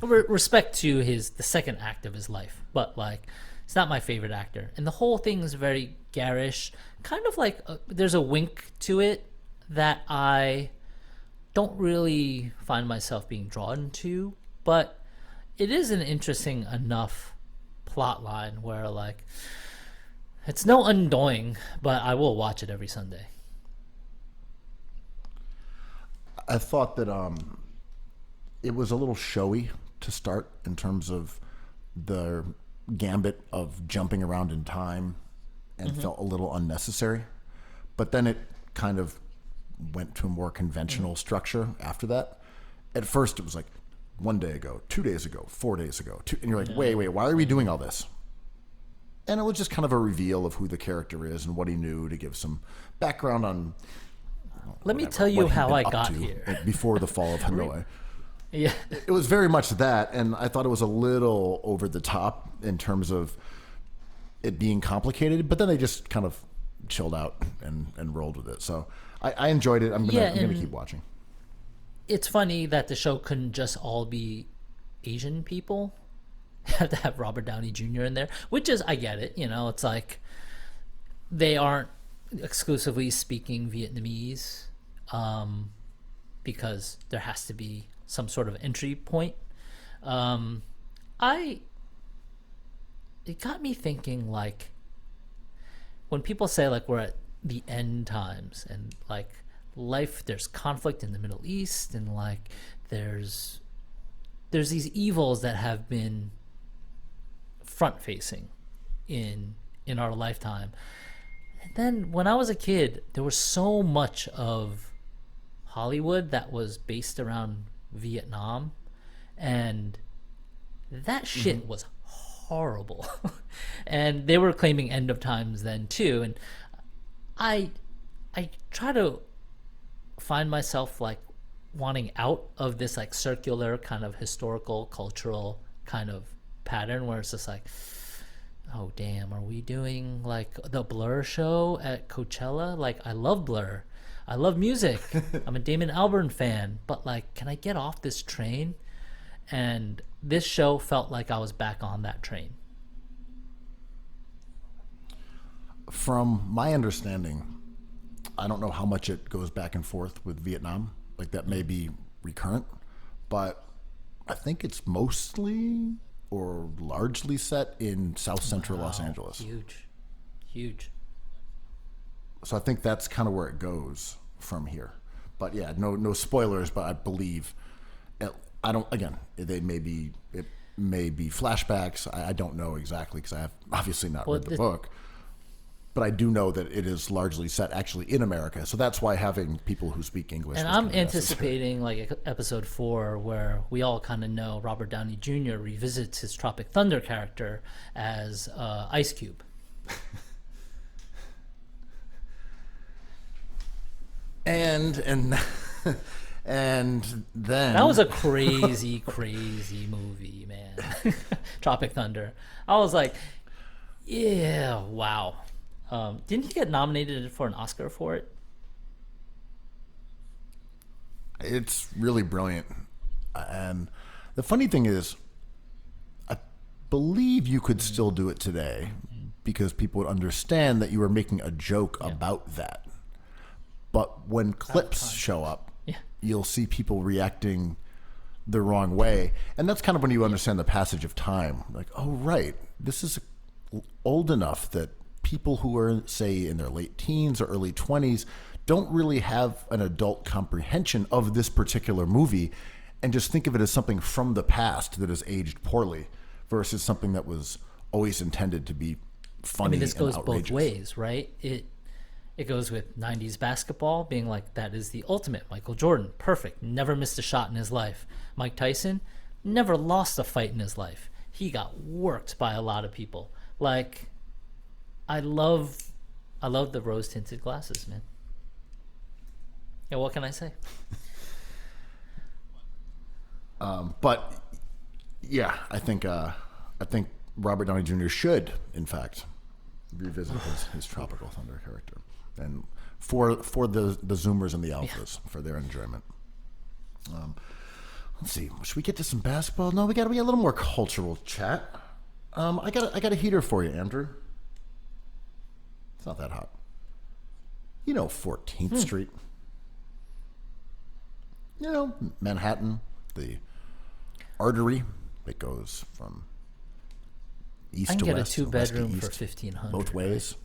Respect to the second act of his life, but like, it's not my favorite actor. And the whole thing is very garish, kind of like there's a wink to it that I don't really find myself being drawn to, but it is an interesting enough plot line where like it's no Undoing, but I will watch it every Sunday. I thought that it was a little showy to start in terms of the gambit of jumping around in time and felt a little unnecessary. But then it kind of went to a more conventional structure after that. At first, it was like 1 day ago, 2 days ago, 4 days ago. And you're like, wait, why are we doing all this? And it was just kind of a reveal of who the character is and what he knew to give some background on. Let me whatever, tell you what he'd how been I up got to here. before the fall of Hanoi. Yeah. It was very much that, and I thought it was a little over the top in terms of it being complicated, but then they just kind of chilled out and rolled with it. So I enjoyed it. I'm gonna keep watching. It's funny that the show couldn't just all be Asian people. You have to have Robert Downey Jr. in there, which is, I get it. You know, it's like they aren't exclusively speaking Vietnamese because there has to be some sort of entry point. It got me thinking, like, when people say like we're at the end times and like life, there's conflict in the Middle East and like there's these evils that have been front facing in our lifetime. And then when I was a kid, there was so much of Hollywood that was based around Vietnam, and that shit was horrible. And they were claiming end of times then too, and I try to find myself like wanting out of this like circular kind of historical cultural kind of pattern where it's just like, oh damn, are we doing like the Blur show at Coachella? Like, I love Blur, I love music, I'm a Damon Albarn fan, but like, can I get off this train? And this show felt like I was back on that train. From my understanding, I don't know how much it goes back and forth with Vietnam. Like, that may be recurrent, but I think it's mostly or largely set in South Central Los Angeles. Huge. So I think that's kind of where it goes from here. But yeah, no spoilers, but I believe I don't. Again, it may be flashbacks. I don't know exactly because I have obviously not read the book. But I do know that it is largely set actually in America, so that's why having people who speak English. And I'm anticipating like episode 4, where we all kind of know Robert Downey Jr. revisits his Tropic Thunder character as Ice Cube. and then that was a crazy movie, man. Tropic Thunder. I was like, yeah, wow. Didn't he get nominated for an Oscar for it? It's really brilliant. And the funny thing is, I believe you could still do it today because people would understand that you were making a joke about that. But when clips show up, you'll see people reacting the wrong way. And that's kind of when you understand the passage of time. Like, oh, right, this is old enough that people who are, say, in their late teens or early 20s don't really have an adult comprehension of this particular movie and just think of it as something from the past that has aged poorly versus something that was always intended to be funny. I mean, this goes outrageous. Both ways, right? It goes with 90s basketball being like, that is the ultimate. Michael Jordan, perfect, never missed a shot in his life. Mike Tyson never lost a fight in his life. He got worked by a lot of people. Like, I love the rose tinted glasses, man. Yeah, what can I say? But yeah, I think Robert Downey Jr. should, in fact, revisit his Tropical Thunder character, and for the Zoomers and the Alphas for their enjoyment. Let's see. Should we get to some basketball? No, we got a little more cultural chat. I got a heater for you, Andrew. It's not that hot. You know 14th Street. Manhattan, the artery that goes from east I can to get a west, west to 2-bedroom for east, 1,500. both ways.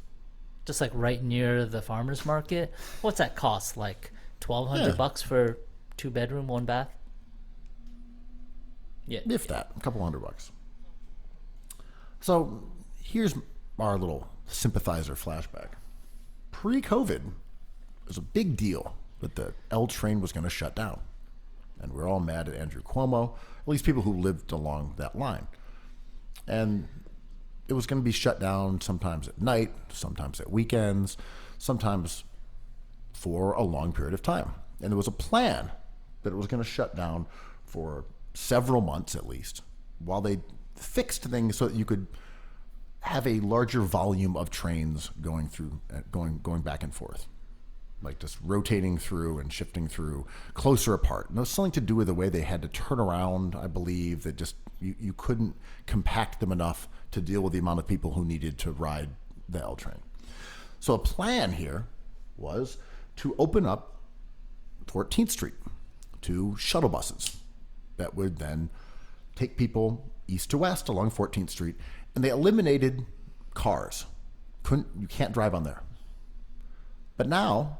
Just like right near the farmers market. What's that cost? Like $1,200 for 2-bedroom, 1 bath. Yeah, If that, a couple $100. So here's our little sympathizer flashback. Pre-COVID, it was a big deal that the L train was going to shut down. And we're all mad at Andrew Cuomo, at least people who lived along that line. And it was going to be shut down sometimes at night, sometimes at weekends, sometimes for a long period of time. And there was a plan that it was going to shut down for several months at least, while they fixed things so that you could have a larger volume of trains going through, going back and forth, like just rotating through and shifting through closer apart. And it was something to do with the way they had to turn around, I believe, that just you couldn't compact them enough to deal with the amount of people who needed to ride the L train. So a plan here was to open up 14th Street to shuttle buses that would then take people east to west along 14th Street, and they eliminated cars. You can't drive on there. But now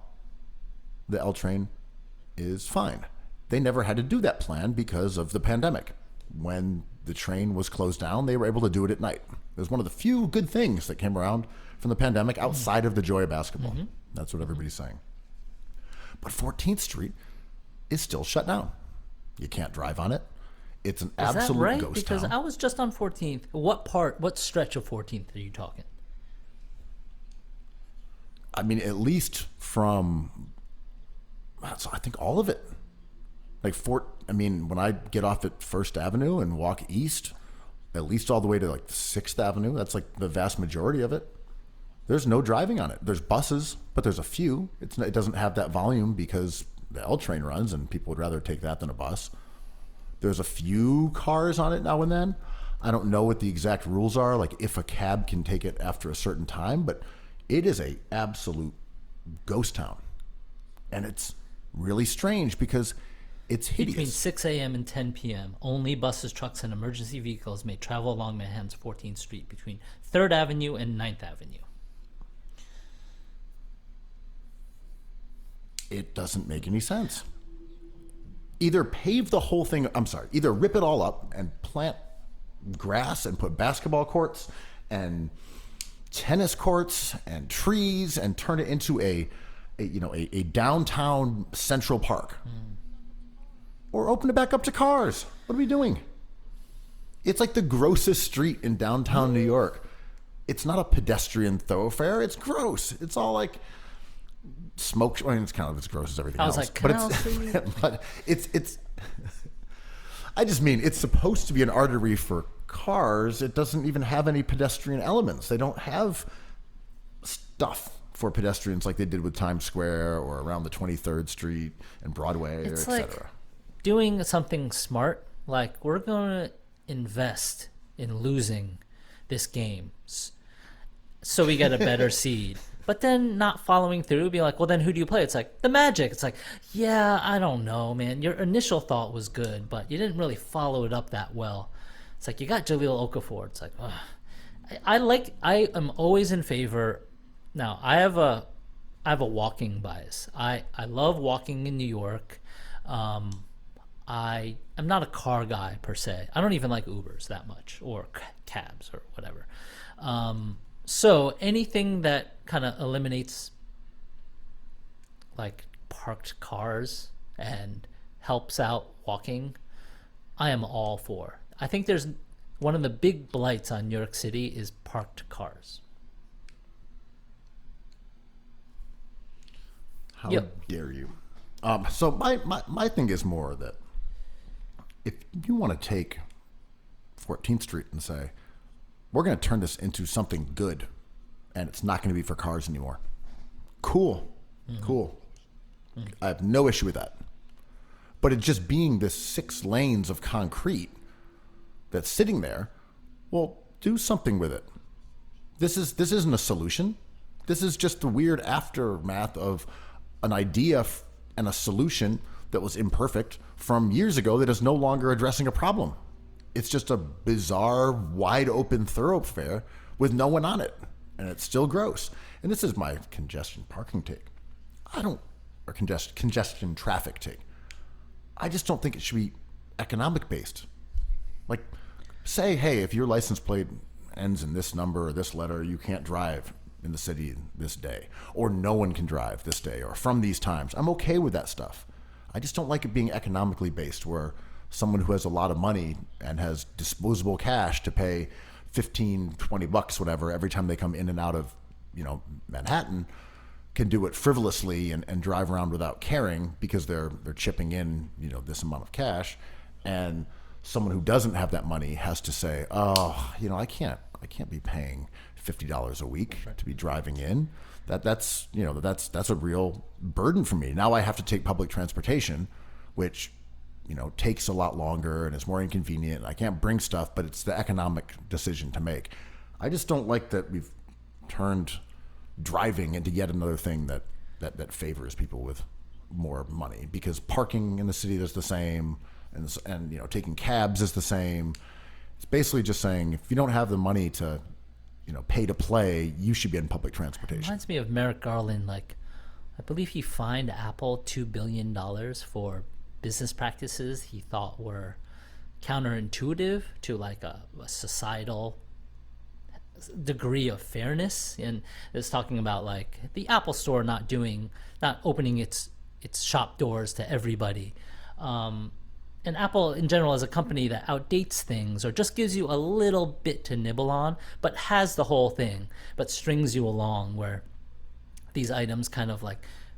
the L train is fine. They never had to do that plan because of the pandemic. When the train was closed down, they were able to do it at night. It was one of the few good things that came around from the pandemic outside of the joy of basketball. That's what everybody's saying. But 14th Street is still shut down. You can't drive on it. It's an is absolute that right? ghost Because town. I was just on 14th. What stretch of 14th are you talking? I mean, at least from, so I think all of it. Like when I get off at First Avenue and walk east, at least all the way to like 6th Avenue, that's like the vast majority of it. There's no driving on it. There's buses, but there's a few. It doesn't have that volume because the L train runs and people would rather take that than a bus. There's a few cars on it now and then. I don't know what the exact rules are, like if a cab can take it after a certain time, but it is a absolute ghost town. And it's really strange because it's hideous. Between 6 a.m. and 10 p.m., only buses, trucks, and emergency vehicles may travel along Manhattan's 14th Street between 3rd Avenue and 9th Avenue. It doesn't make any sense. Either pave the whole thing, either rip it all up and plant grass and put basketball courts and tennis courts and trees and turn it into a downtown Central Park. Or open it back up to cars. What are we doing? It's like the grossest street in downtown New York. It's not a pedestrian thoroughfare. It's gross. It's all like smoke. I mean, it's kind of as gross as everything else. I was like, Canal Street. But it's. I just mean it's supposed to be an artery for cars. It doesn't even have any pedestrian elements. They don't have stuff for pedestrians like they did with Times Square or around the 23rd Street and Broadway, It's or like etc. doing something smart. Like, we're going to invest in losing this game so we get a better seed. But then not following through, being like, well, then who do you play? It's like, the Magic. It's like, yeah, I don't know, man. Your initial thought was good, but you didn't really follow it up that well. It's like, you got Jahlil Okafor. It's like, ugh. I am always in favor. Now, I have a walking bias. I love walking in New York. I am not a car guy per se. I don't even like Ubers that much, or cabs or whatever. So anything that kind of eliminates like parked cars and helps out walking, I am all for. I think there's one of the big blights on New York City is parked cars. How Yep. dare you? So my thing is more that if you want to take 14th Street and say, we're going to turn this into something good and it's not going to be for cars anymore. Cool. Cool. I have no issue with that. But it just being this 6 lanes of concrete that's sitting there, well, do something with it. This isn't a solution. This is just the weird aftermath of an idea and a solution that was imperfect from years ago that is no longer addressing a problem. It's just a bizarre, wide open thoroughfare with no one on it. And it's still gross. And this is my congestion parking take. Or congestion traffic take. I just don't think it should be economic based. Like, say, hey, if your license plate ends in this number or this letter, you can't drive in the city this day, or no one can drive this day, or from these times. I'm okay with that stuff. I just don't like it being economically based, where someone who has a lot of money and has disposable cash to pay 15, 20 bucks, whatever, every time they come in and out of, Manhattan, can do it frivolously and drive around without caring because they're chipping in, this amount of cash. And someone who doesn't have that money has to say, oh, I can't be paying $50 a week to be driving in. That's a real burden for me. Now I have to take public transportation, which, takes a lot longer and is more inconvenient. I can't bring stuff, but it's the economic decision to make. I just don't like that we've turned driving into yet another thing that favors people with more money, because parking in the city is the same, and taking cabs is the same. It's basically just saying, if you don't have the money to pay to play, you should be in public transportation. Reminds me of Merrick Garland. I believe he fined Apple $2 billion for business practices he thought were counterintuitive to a societal degree of fairness. And it's talking about the Apple Store not opening its shop doors to everybody. And Apple in general is a company that outdates things or just gives you a little bit to nibble on, but has the whole thing, but strings you along, where these items kind of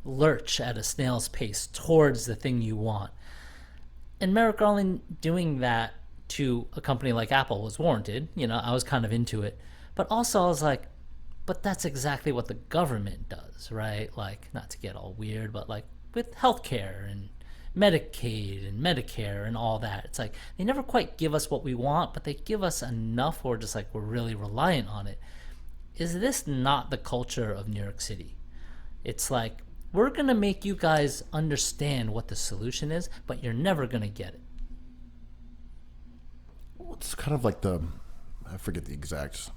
lurch at a snail's pace towards the thing you want. And Merrick Garland doing that to a company like Apple was warranted. I was kind of into it. But also I was like, but that's exactly what the government does, right? Not to get all weird, but with healthcare and Medicaid and Medicare and all that. It's they never quite give us what we want, but they give us enough where just we're really reliant on it. Is this not the culture of New York City? It's we're going to make you guys understand what the solution is, but you're never going to get it. Well, it's kind of I forget the exact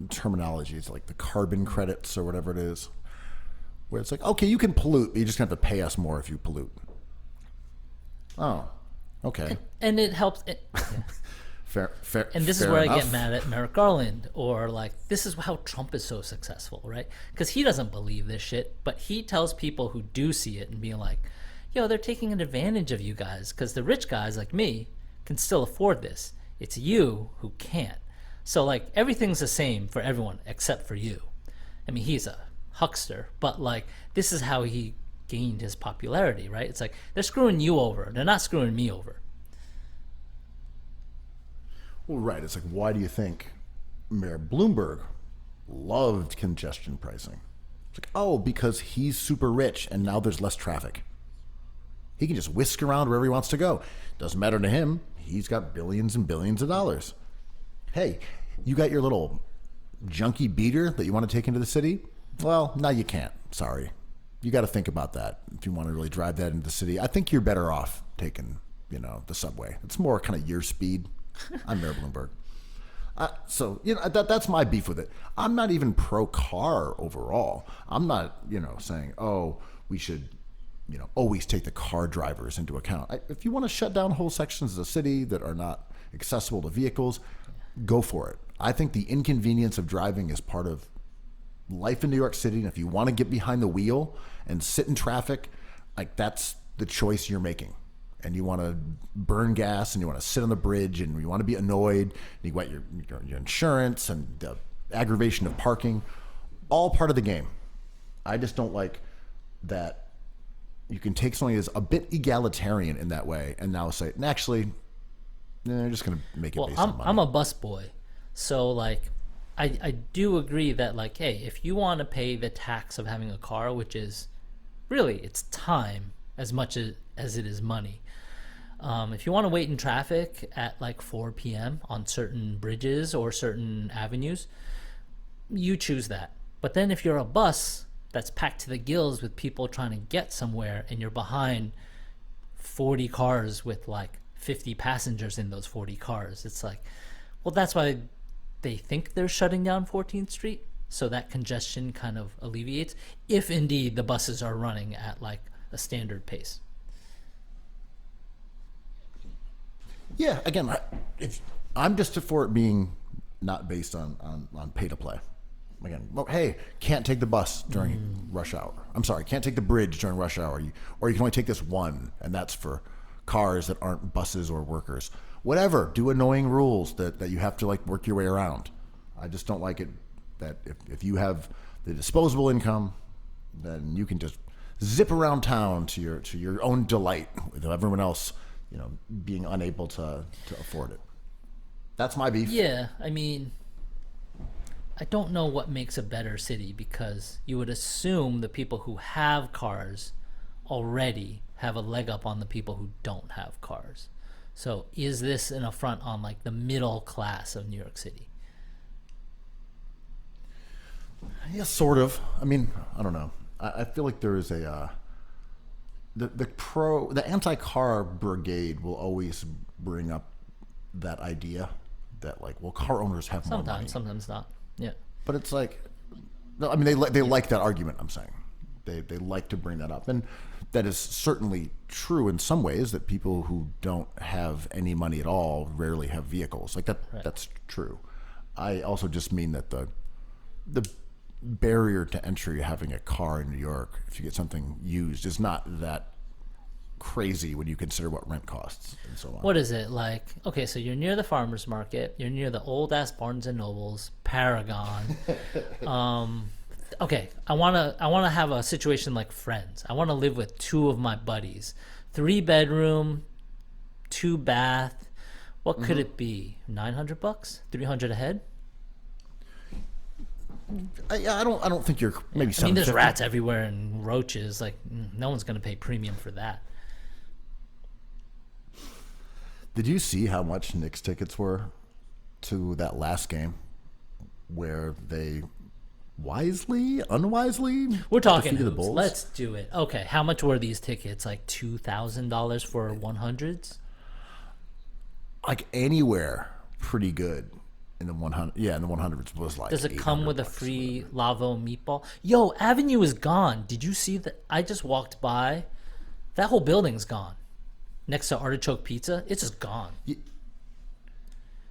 terminology. It's the carbon credits or whatever it is, where it's okay, you can pollute, but you just have to pay us more if you pollute. Oh, okay. And it helps. Yeah. Fair. And this fair is where enough. I get mad at Merrick Garland, or this is how Trump is so successful, right? Because he doesn't believe this shit, but he tells people who do see it and being yo, they're taking an advantage of you guys, because the rich guys like me can still afford this. It's you who can't. So everything's the same for everyone except for you. I mean, he's a huckster, but this is how he gained his popularity, right? It's they're screwing you over. They're not screwing me over. Well, right. It's why do you think Mayor Bloomberg loved congestion pricing? It's because he's super rich and now there's less traffic. He can just whisk around wherever he wants to go. Doesn't matter to him. He's got billions and billions of dollars. Hey, you got your little junky beater that you want to take into the city? Well, now you can't. Sorry. You got to think about that if you want to really drive that into the city. I think you're better off taking, the subway. It's more kind of your speed. I'm Mayor Bloomberg. So that's my beef with it. I'm not even pro car overall. I'm not, saying, we should, always take the car drivers into account. If you want to shut down whole sections of the city that are not accessible to vehicles, go for it. I think the inconvenience of driving is part of life in New York City. And if you want to get behind the wheel and sit in traffic, that's the choice you're making. And you want to burn gas and you want to sit on the bridge and you want to be annoyed. You want your insurance and the aggravation of parking, all part of the game. I just don't like that you can take something that's a bit egalitarian in that way and now say, actually, they're just going to make it based on money. I'm a bus boy. So I do agree that hey, if you want to pay the tax of having a car, which is really, it's time as much as it is money. If you want to wait in traffic at 4 p.m. on certain bridges or certain avenues, you choose that. But then if you're a bus that's packed to the gills with people trying to get somewhere and you're behind 40 cars with like 50 passengers in those 40 cars. It's like, well, that's why they think they're shutting down 14th Street, so that congestion kind of alleviates, if indeed the buses are running at like a standard pace. Yeah, again, I'm just for it being not based on pay to play. Again, well, hey, can't take the bus during rush hour. I'm sorry, can't take the bridge during rush hour. Or you can only take this one, and that's for cars that aren't buses or workers. Whatever, do annoying rules that you have to like work your way around. I just don't like it that if you have the disposable income, then you can just zip around town to your own delight, with everyone else, being unable to afford it. That's my beef. Yeah, I mean, I don't know what makes a better city, because you would assume the people who have cars already have a leg up on the people who don't have cars. So is this an affront on like the middle class of New York City? Yeah, sort of. I mean, I don't know. I feel like there is a the anti-car brigade will always bring up that idea that like, well, car owners have more money. Sometimes not. Yeah. But it's like, no, I mean, they like that argument. I'm saying they like to bring that up, and that is certainly true in some ways. That people who don't have any money at all rarely have vehicles. Like that. Right. That's true. I also just mean that the barrier to entry having a car in New York, if you get something used, is not that crazy when you consider what rent costs and so on. What is it like? Okay, so you're near the farmers market. You're near the old ass Barnes and Nobles, Paragon. Okay, I wanna have a situation like Friends. I want to live with two of my buddies. 3-bedroom, 2-bath. What could it be? $900? $300 a head? I don't think you're maybe. I mean, there's $750. rats everywhere and roaches. Like, no one's gonna pay premium for that. Did you see how much Knicks tickets were to that last game, where they unwisely We're talking defeated the hoops. Bulls? Let's do it. Okay, how much were these tickets? Like $2,000 for 100s? Like anywhere pretty good in the 100. Yeah, in the 100s was like. Does it come with a $800 free Lavo meatball? Yo, Avenue is gone. Did you see that? I just walked by. That whole building's gone. Next to Artichoke Pizza, it's just gone.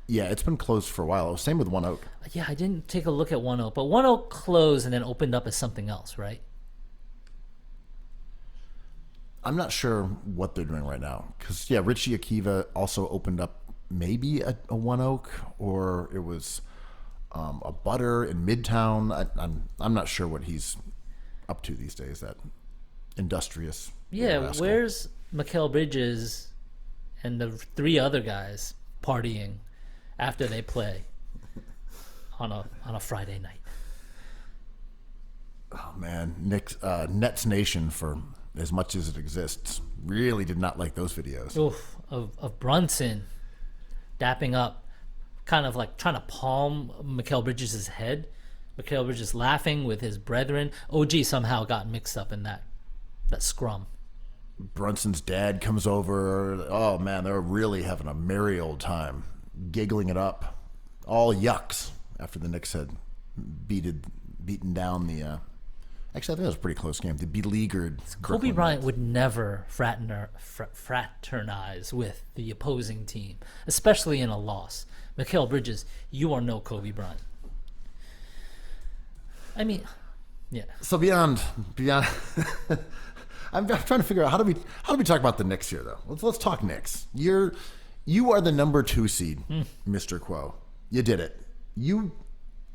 Yeah, it's been closed for a while. Same with One Oak. Yeah, I didn't take a look at One Oak, but One Oak closed and then opened up as something else, right? I'm not sure what they're doing right now because Richie Akiva also opened up maybe a One Oak, or it was a Butter in Midtown. I'm not sure what he's up to these days. That industrious. Yeah, rascal. where's Mikal Bridges and the 3 other guys partying after they play on a Friday night? Oh man, Nets Nation, for as much as it exists, really did not like those videos. Oof, of Brunson dapping up, kind of like trying to palm Mikal Bridges' head. Mikal Bridges laughing with his brethren. OG somehow got mixed up in that scrum. Brunson's dad comes over. Oh man, they're really having a merry old time, giggling it up. All yucks after the Knicks had beaten down the. Actually, I think that was a pretty close game. The beleaguered Kobe Brooklyn Bryant Nets. would never fraternize with the opposing team, especially in a loss. Mikal Bridges, you are no Kobe Bryant. I mean, yeah. So beyond, I'm trying to figure out how do we talk about the Knicks here though. Let's talk Knicks. You are the number 2 seed, Mr. Quo. You did it. You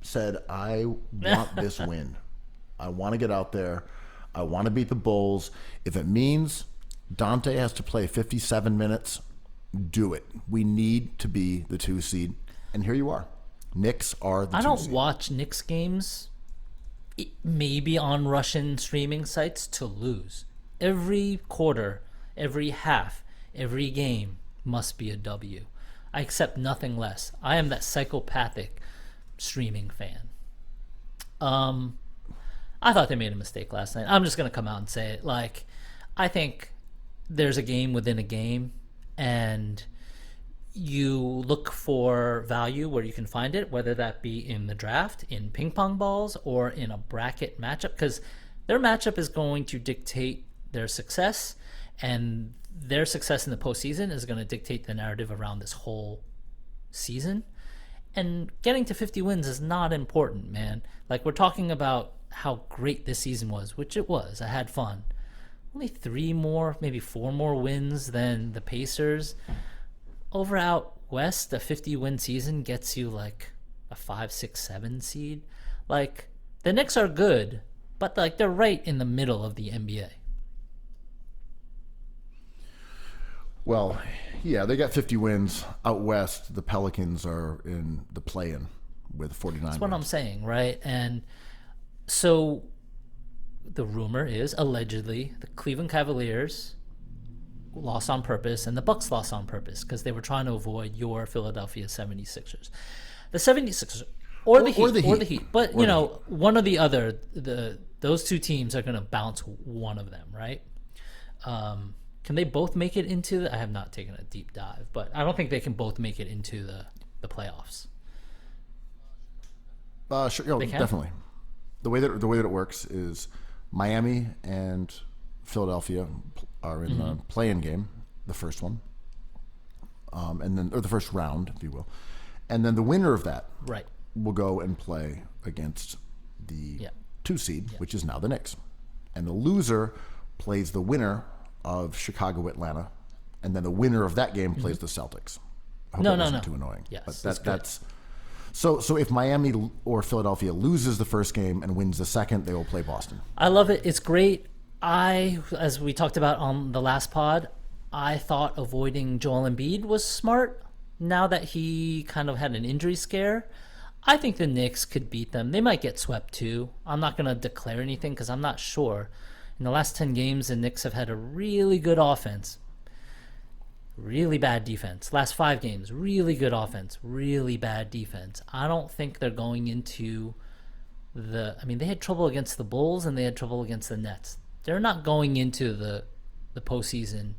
said, I want this win. I want to get out there. I want to beat the Bulls. If it means Dante has to play 57 minutes, do it. We need to be the 2 seed. And here you are. Knicks are the 2 seed. I don't watch Knicks games, maybe on Russian streaming sites, to lose. Every quarter, every half, every game must be a W. I accept nothing less. I am that psychopathic streaming fan. I thought they made a mistake last night. I'm just going to come out and say it. Like, I think there's a game within a game, and you look for value where you can find it, whether that be in the draft, in ping pong balls, or in a bracket matchup, because their matchup is going to dictate their success, and their success in the postseason is going to dictate the narrative around this whole season. And getting to 50 wins is not important, man. Like, we're talking about how great this season was, which it was. I had fun. Only 3 more, maybe 4 more wins than the Pacers. Over out west, a 50-win season gets you like a 5, 6, 7 seed. Like, the Knicks are good, but like they're right in the middle of the NBA. Well, yeah, they got 50 wins. Out west, the Pelicans are in the play-in with 49 That's what I'm wins. saying, right? And so the rumor is, allegedly, the Cleveland Cavaliers lost on purpose and the Bucks lost on purpose because they were trying to avoid your Philadelphia 76ers. The 76ers or the Heat. But, Or you the know, one or the other, those two teams are going to bounce one of them, right? Can they both make it into I have not taken a deep dive, but I don't think they can both make it into the playoffs. Sure, They can? definitely. The way that it works is Miami and Philadelphia are in the play-in game, the first one, and then or the first round, if you will, and then the winner of that Right. will go and play against the Yeah. 2 seed, which is now the Knicks, and the loser plays the winner of Chicago Atlanta, and then the winner of that game plays the Celtics. I hope No, that no, wasn't no. too annoying. Yes, but that's good. that's so if Miami or Philadelphia loses the first game and wins the second, they will play Boston. I love it. It's great. As we talked about on the last pod, I thought avoiding Joel Embiid was smart. Now that he kind of had an injury scare, I think the Knicks could beat them. They might get swept too. I'm not going to declare anything because I'm not sure. In the last 10 games, the Knicks have had a really good offense, really bad defense. Last 5 games, really good offense, really bad defense. I don't think they're going into they had trouble against the Bulls and they had trouble against the Nets. They're not going into the postseason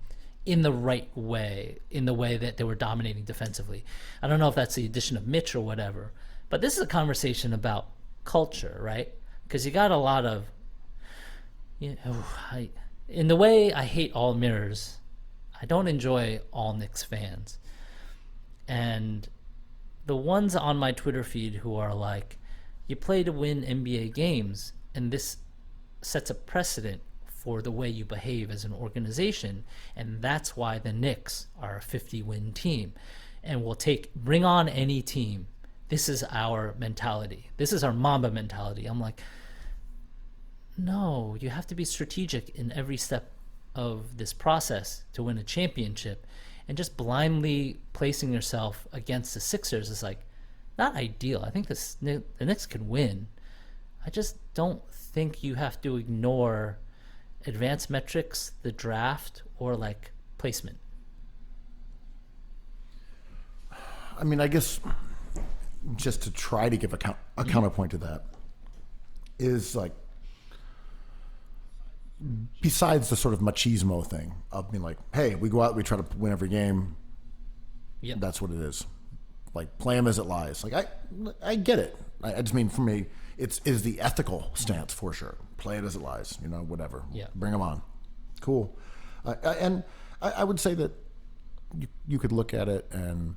in the right way, in the way that they were dominating defensively. I don't know if that's the addition of Mitch or whatever, but this is a conversation about culture, right? Because you got a lot of, in the way I hate all mirrors, I don't enjoy all Knicks fans. And the ones on my Twitter feed who are like, you play to win NBA games, and this sets a precedent for the way you behave as an organization, and that's why the Knicks are a 50-win team, and we'll bring on any team. This is our mentality. This is our Mamba mentality. I'm like, no, you have to be strategic in every step of this process to win a championship, and just blindly placing yourself against the Sixers is like not ideal. I think the Knicks can win. I just don't think you have to ignore advanced metrics, the draft, or like placement. I mean, I guess just to try to give a counterpoint to that is like, besides the sort of machismo thing of being like, hey, we go out, we try to win every game. Yep. That's what it is. Like, play them as it lies. Like, I get it. I just mean, for me, it is the ethical stance for sure. Play it as it lies, whatever. Yeah. Bring them on. Cool. And I would say that you could look at it and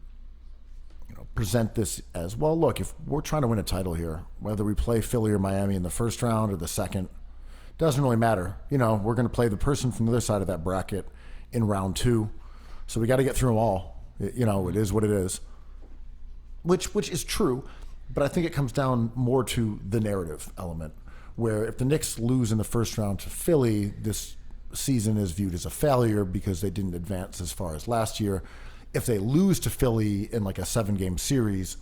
present this as, well, look, if we're trying to win a title here, whether we play Philly or Miami in the first round or the second, doesn't really matter. We're going to play the person from the other side of that bracket in round 2. So we got to get through them all. It is what it is. Which is true, but I think it comes down more to the narrative element, where if the Knicks lose in the first round to Philly, this season is viewed as a failure because they didn't advance as far as last year. If they lose to Philly in like a 7-game series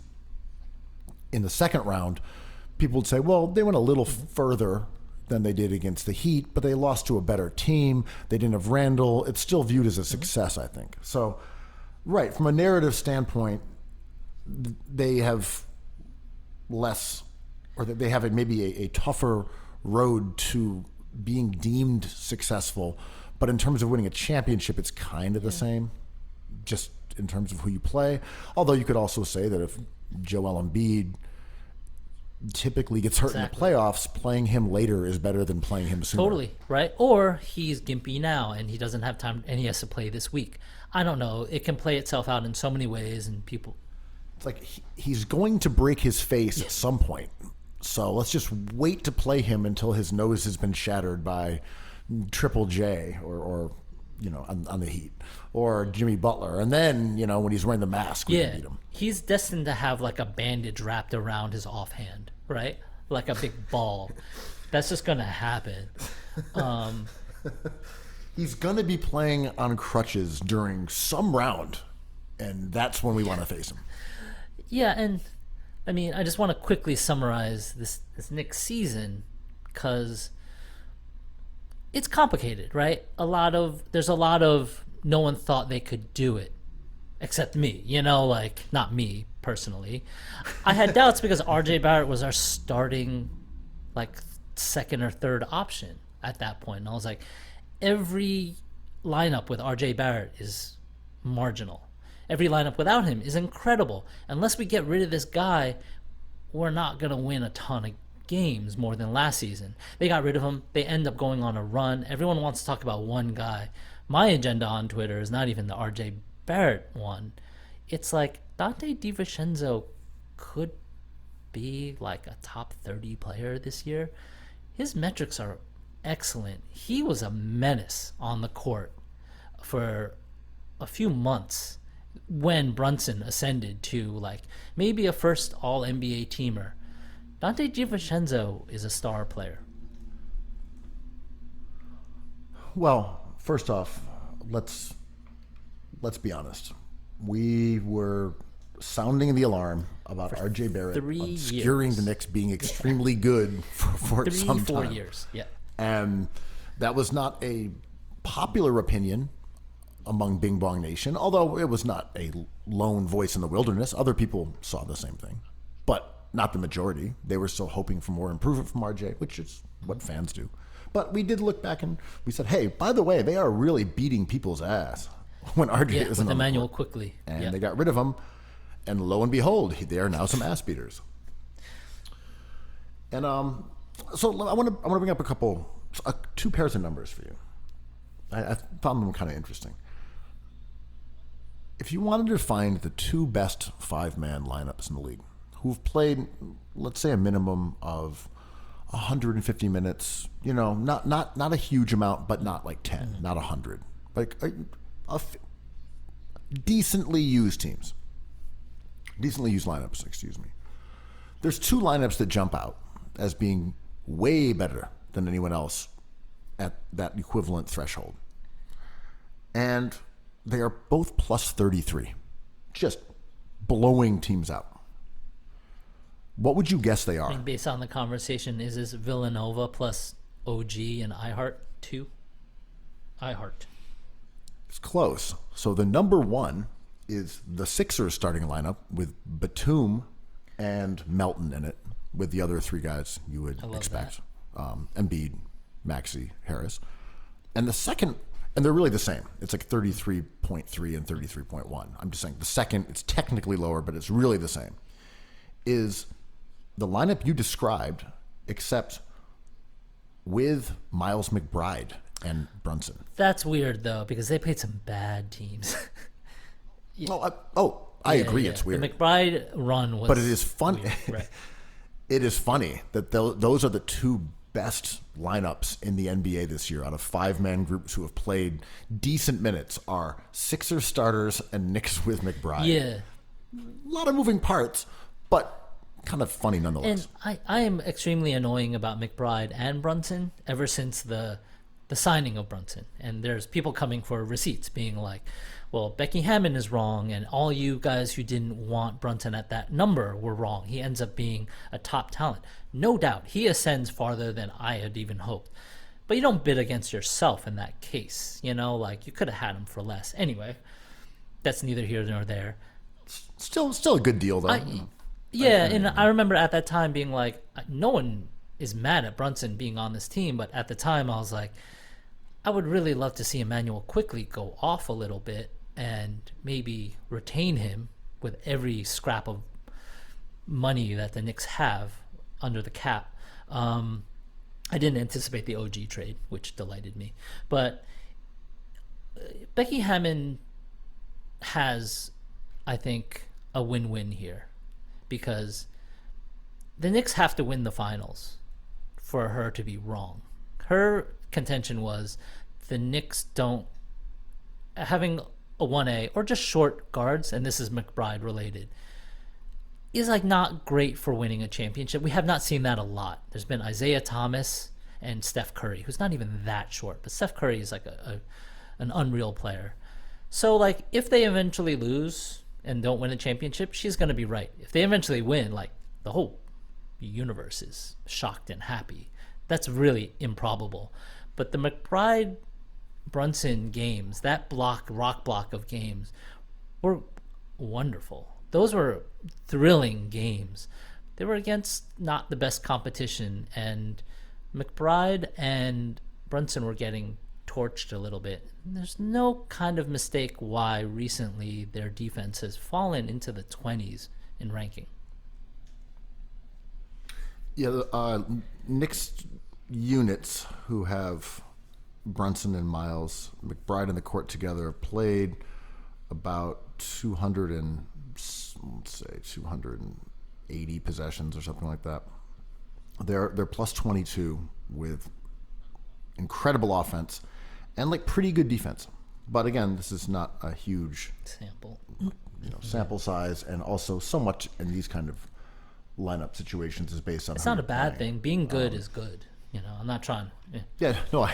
in the second round, people would say, well, they went a little further than they did against the Heat, but they lost to a better team. They didn't have Randall. It's still viewed as a success, I think. So, right, from a narrative standpoint, they have less, or they have maybe a tougher road to being deemed successful But in terms of winning a championship, it's kind of the same, just in terms of who you play. Although you could also say that if Joel Embiid typically gets hurt in the playoffs, playing him later is better than playing him sooner. Totally, right? Or he's gimpy now and he doesn't have time and he has to play this week. I don't know. It can play itself out in so many ways, and people... It's like he's going to break his face at some point. So let's just wait to play him until his nose has been shattered by Triple J or on the Heat, or Jimmy Butler. And then, when he's wearing the mask, we can beat him. He's destined to have like a bandage wrapped around his offhand, right? Like a big ball. That's just going to happen. He's going to be playing on crutches during some round, and that's when we want to face him. Yeah, and I mean, I just want to quickly summarize this Knicks season, because it's complicated, right? There's a lot of no one thought they could do it, except me, not me personally. I had doubts because RJ Barrett was our starting, second or third option at that point. And I was like, every lineup with RJ Barrett is marginal. Every lineup without him is incredible. Unless we get rid of this guy, we're not going to win a ton of games more than last season. They got rid of him. They end up going on a run. Everyone wants to talk about one guy. My agenda on Twitter is not even the RJ Barrett one. It's like Dante DiVincenzo could be like a top 30 player this year. His metrics are excellent. He was a menace on the court for a few months when Brunson ascended to maybe a first all NBA teamer. Dante DiVincenzo is a star player. Well, first off, let's be honest. We were sounding the alarm about RJ Barrett obscuring the Knicks being extremely good for some time. 4 years, yeah. And that was not a popular opinion among Bing Bong Nation, although it was not a lone voice in the wilderness. Other people saw the same thing, but not the majority. They were still hoping for more improvement from RJ, which is what fans do. But we did look back and we said, hey, by the way, they are really beating people's ass when RJ isn't with on Emmanuel the court. Quickly. And they got rid of him, and lo and behold, they are now some ass beaters. And so I want to bring up two pairs of numbers for you. I found them kind of interesting. If you wanted to find the two best five-man lineups in the league, who've played, let's say, a minimum of 150 minutes, not a huge amount, but not like 10, not 100, decently used teams, decently used lineups, excuse me. There's two lineups that jump out as being way better than anyone else at that equivalent threshold. And they are both plus 33, just blowing teams out. What would you guess they are? Based on the conversation, is this Villanova plus OG and iHeart 2? iHeart. It's close. So the number one is the Sixers starting lineup with Batum and Melton in it, with the other three guys you would expect. Embiid, Maxey, Harris. And the second, and they're really the same. It's like 33.3 and 33.1. I'm just saying the second, it's technically lower, but it's really the same, is the lineup you described, except with Miles McBride and Brunson. That's weird, though, because they played some bad teams. I agree. Yeah. It's weird. The McBride run was... But it is funny. Right. It is funny that those are the two best lineups in the NBA this year out of five-man groups who have played decent minutes are Sixers starters and Knicks with McBride. Yeah. A lot of moving parts, but kind of funny nonetheless. And I am extremely annoying about McBride and Brunson ever since the signing of Brunson. And there's people coming for receipts being like, well, Becky Hammon is wrong, and all you guys who didn't want Brunson at that number were wrong. He ends up being a top talent. No doubt, he ascends farther than I had even hoped. But you don't bid against yourself in that case. You could have had him for less. Anyway, that's neither here nor there. Still a good deal, though. And I remember at that time being like, no one is mad at Brunson being on this team, but at the time I was like, I would really love to see Emmanuel quickly go off a little bit and maybe retain him with every scrap of money that the Knicks have under the cap. I didn't anticipate the OG trade, which delighted me. But Becky Hammon has, I think, a win-win here, because the Knicks have to win the finals for her to be wrong. Her contention was the Knicks don't, having a 1A or just short guards, and this is McBride related, is like not great for winning a championship. We have not seen that a lot. There's been Isaiah Thomas and Steph Curry, who's not even that short, but Steph Curry is like an unreal player. So like if they eventually lose and don't win a championship, she's going to be right. If they eventually win, like the whole universe is shocked and happy. That's really improbable. But the McBride Brunson games, that rock block of games, were wonderful. Those were thrilling games. They were against not the best competition, and McBride and Brunson were getting torched a little bit. There's no kind of mistake why recently their defense has fallen into the 20s in ranking. Yeah, Knicks units who have Brunson and Miles McBride in the court together played about 280 possessions or something like that. They're plus 22 with incredible offense and like pretty good defense. But again, this is not a huge sample size, and also so much in these kind of lineup situations is based on. It's not a bad thing. Being good is good. I'm not trying. Yeah, no,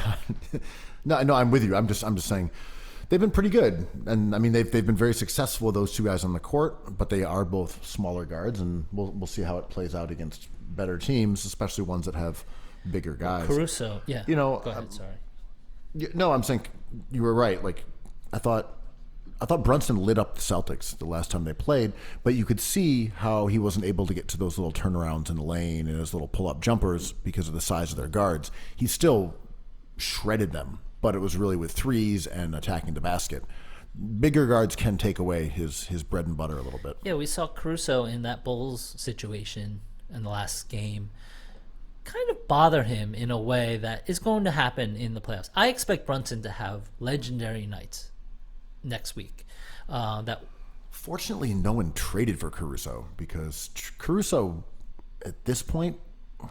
I'm with you. I'm just saying they've been pretty good, and I mean they've been very successful with those two guys on the court. But they are both smaller guards, and we'll see how it plays out against better teams, especially ones that have bigger guys. Caruso, yeah. Go ahead. Sorry. No, I'm saying you were right. Like I thought Brunson lit up the Celtics the last time they played, but you could see how he wasn't able to get to those little turnarounds in the lane and his little pull-up jumpers because of the size of their guards. He still shredded them, but it was really with threes and attacking the basket. Bigger guards can take away his bread and butter a little bit. Yeah, we saw Caruso in that Bulls situation in the last game kind of bother him in a way that is going to happen in the playoffs. I expect Brunson to have legendary nights next week. Fortunately, no one traded for Caruso, because Caruso at this point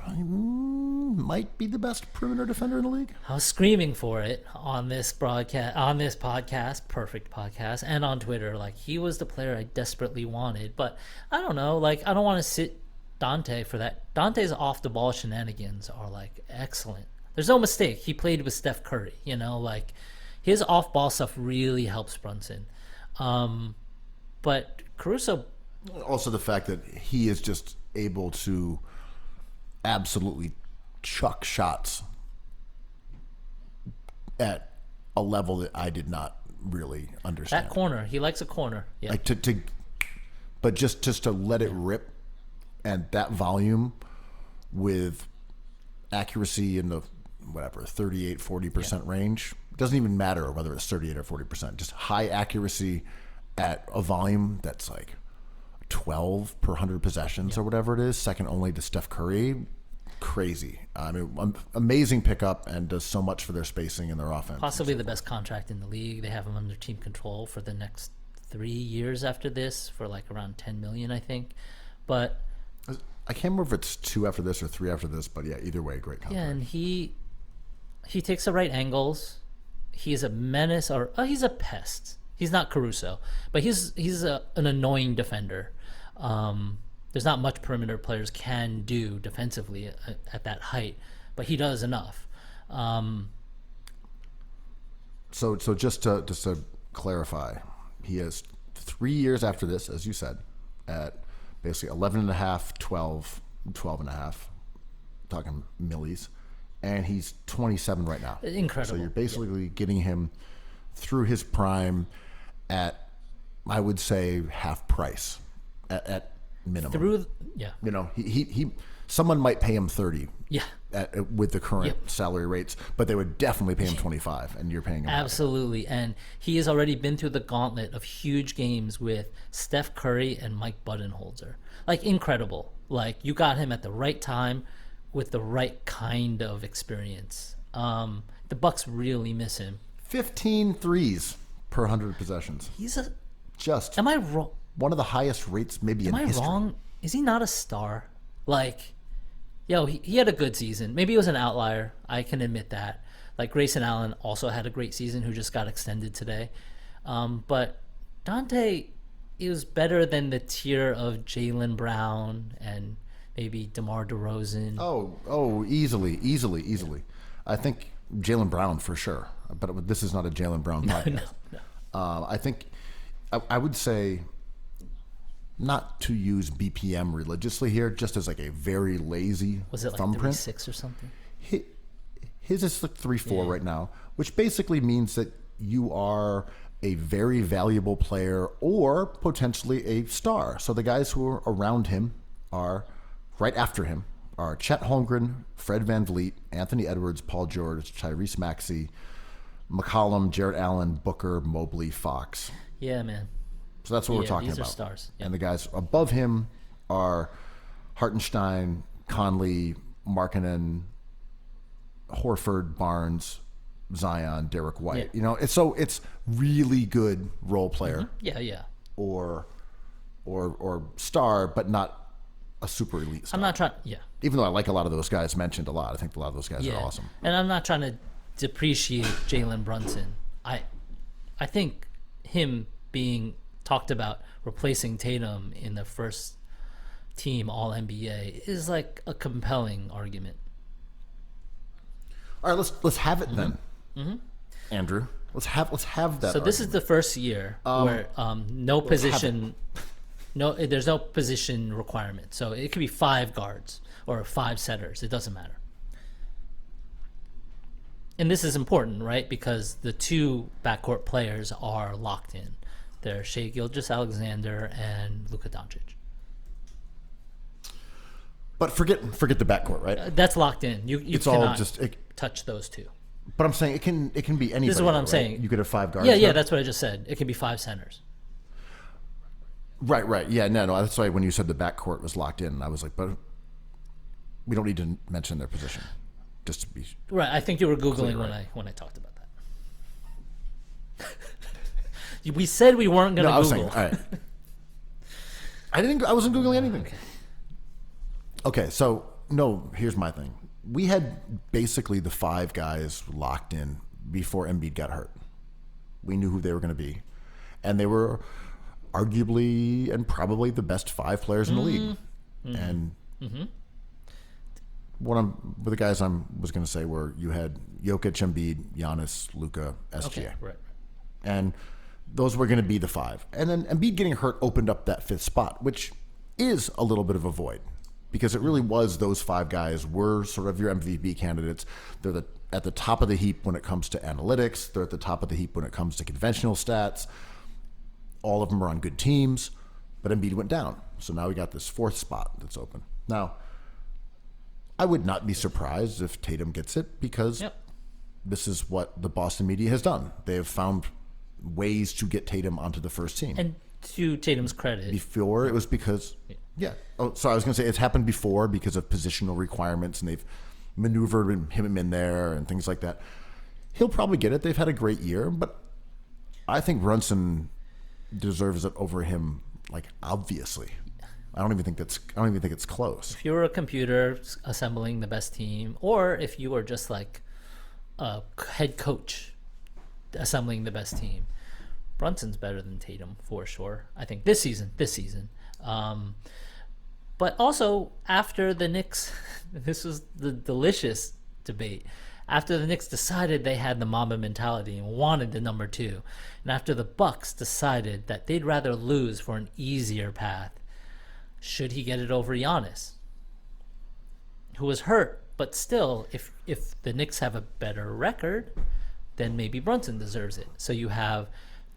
might be the best perimeter defender in the league. I was screaming for it on this podcast, perfect podcast, and on Twitter. Like, he was the player I desperately wanted, but I don't know. Like, I don't want to sit Dante for that. Dante's off the ball shenanigans are like excellent. There's no mistake. He played with Steph Curry. Like his off ball stuff really helps Brunson. But Caruso, also the fact that he is just able to absolutely chuck shots at a level that I did not really understand. That corner, he likes a corner. Yeah. Like but just to let it rip, and that volume with accuracy in the 38-40% range. It doesn't even matter whether it's 38 or 40%. Just high accuracy at a volume that's like 12 per 100 possessions or whatever it is, second only to Steph Curry. Crazy. I mean, amazing pickup, and does so much for their spacing and their offense. Possibly the best contract in the league. They have him under team control for the next 3 years after this for like around $10 million, I think. But I can't remember if it's 2 after this or 3 after this, but yeah, either way, great contract. Yeah, and he takes the right angles. He's a menace, or he's a pest. He's not Caruso, but he's an annoying defender. There's not much perimeter players can do defensively at that height, but he does enough. So just to clarify, he has 3 years after this, as you said, at basically 11.5, 12 and a half, talking millies, and he's 27 right now. Incredible. So you're basically getting him through his prime at, I would say, half price at minimum. Yeah. He someone might pay him 30. Yeah. with the current salary rates, but they would definitely pay him 25, and you're paying him half. Absolutely. And he has already been through the gauntlet of huge games with Steph Curry and Mike Budenholzer. Like, incredible. Like, you got him at the right time with the right kind of experience. The Bucks really miss him. 15 threes per 100 possessions. He's a... Just Am I wrong? one of the highest rates maybe in Am I history. wrong? Is he not a star? Like, he had a good season. Maybe it was an outlier. I can admit that. Like, Grayson Allen also had a great season who just got extended today. But Dante is better than the tier of Jaylen Brown and maybe DeMar DeRozan. Oh, easily. I think Jaylen Brown for sure. But this is not a Jaylen Brown podcast. No. I think I would say, not to use BPM religiously here, just as like a very lazy Was it like thumbprint. 3.6 or something? His is like 3.4 right now, which basically means that you are a very valuable player or potentially a star. So the guys who are around him are right after him are Chet Holmgren, Fred VanVleet, Anthony Edwards, Paul George, Tyrese Maxey, McCollum, Jarrett Allen, Booker, Mobley, Fox. Yeah, man. So that's what we're Yeah, talking these are about. stars. Yeah. And the guys above him are Hartenstein, Conley, Markkanen, Horford, Barnes, Zion, Derek White. Yeah. It's really good role player Yeah. or star, but not a super elite star. I'm not trying... Yeah. Even though I like a lot of those guys mentioned a lot. I think a lot of those guys Yeah. are awesome. And I'm not trying to depreciate Jalen Brunson. I think him being talked about replacing Tatum in the first team All NBA is like a compelling argument. All right, let's have it then, Andrew. Let's have that. So this is the first year where no position, there's no position requirement. So it could be 5 guards or 5 setters. It doesn't matter. And this is important, right? Because the 2 backcourt players are locked in. They're Shai Gilgeous-Alexander and Luka Doncic. But forget the backcourt, right? That's locked in. You It's cannot all just. touch those 2. But I'm saying it can be anybody. This is what I'm right? saying. You could have 5 guards. Yeah, now. that's what I just said. It could be 5 centers. Right. Yeah, no. That's why when you said the backcourt was locked in, I was like, but we don't need to mention their position, just to be Right. I think you were Googling Clear, right. when I talked about that. We said we weren't going to No, I was Google. saying, all right. I wasn't Googling anything. Okay, so no, here's my thing. We had basically the 5 guys locked in before Embiid got hurt. We knew who they were going to be. And they were arguably and probably the best 5 players in the league. And the guys I was going to say were you had Jokic, Embiid, Giannis, Luka, SGA. Okay, right. And those were going to be the 5. And then Embiid getting hurt opened up that 5th spot, which is a little bit of a void because it really was those 5 guys were sort of your MVP candidates. They're at the top of the heap when it comes to analytics. They're at the top of the heap when it comes to conventional stats. All of them are on good teams, but Embiid went down. So now we got this 4th spot that's open. Now, I would not be surprised if Tatum gets it because this is what the Boston media has done. They have found ways to get Tatum onto the first team. And to Tatum's credit, Before, it was because, Oh, sorry, I was going to say it's happened before because of positional requirements, and they've maneuvered him in there and things like that. He'll probably get it. They've had a great year, but I think Brunson deserves it over him, like, obviously. I don't even think it's close. if you were a computer assembling the best team, or if you were just like a head coach assembling the best team, Brunson's better than Tatum for sure. I think this season. But also after the Knicks, this was the delicious debate. After the Knicks decided they had the Mamba mentality and wanted the number 2, and after the Bucks decided that they'd rather lose for an easier path, should he get it over Giannis, who was hurt? But still, if the Knicks have a better record, then maybe Brunson deserves it. So you have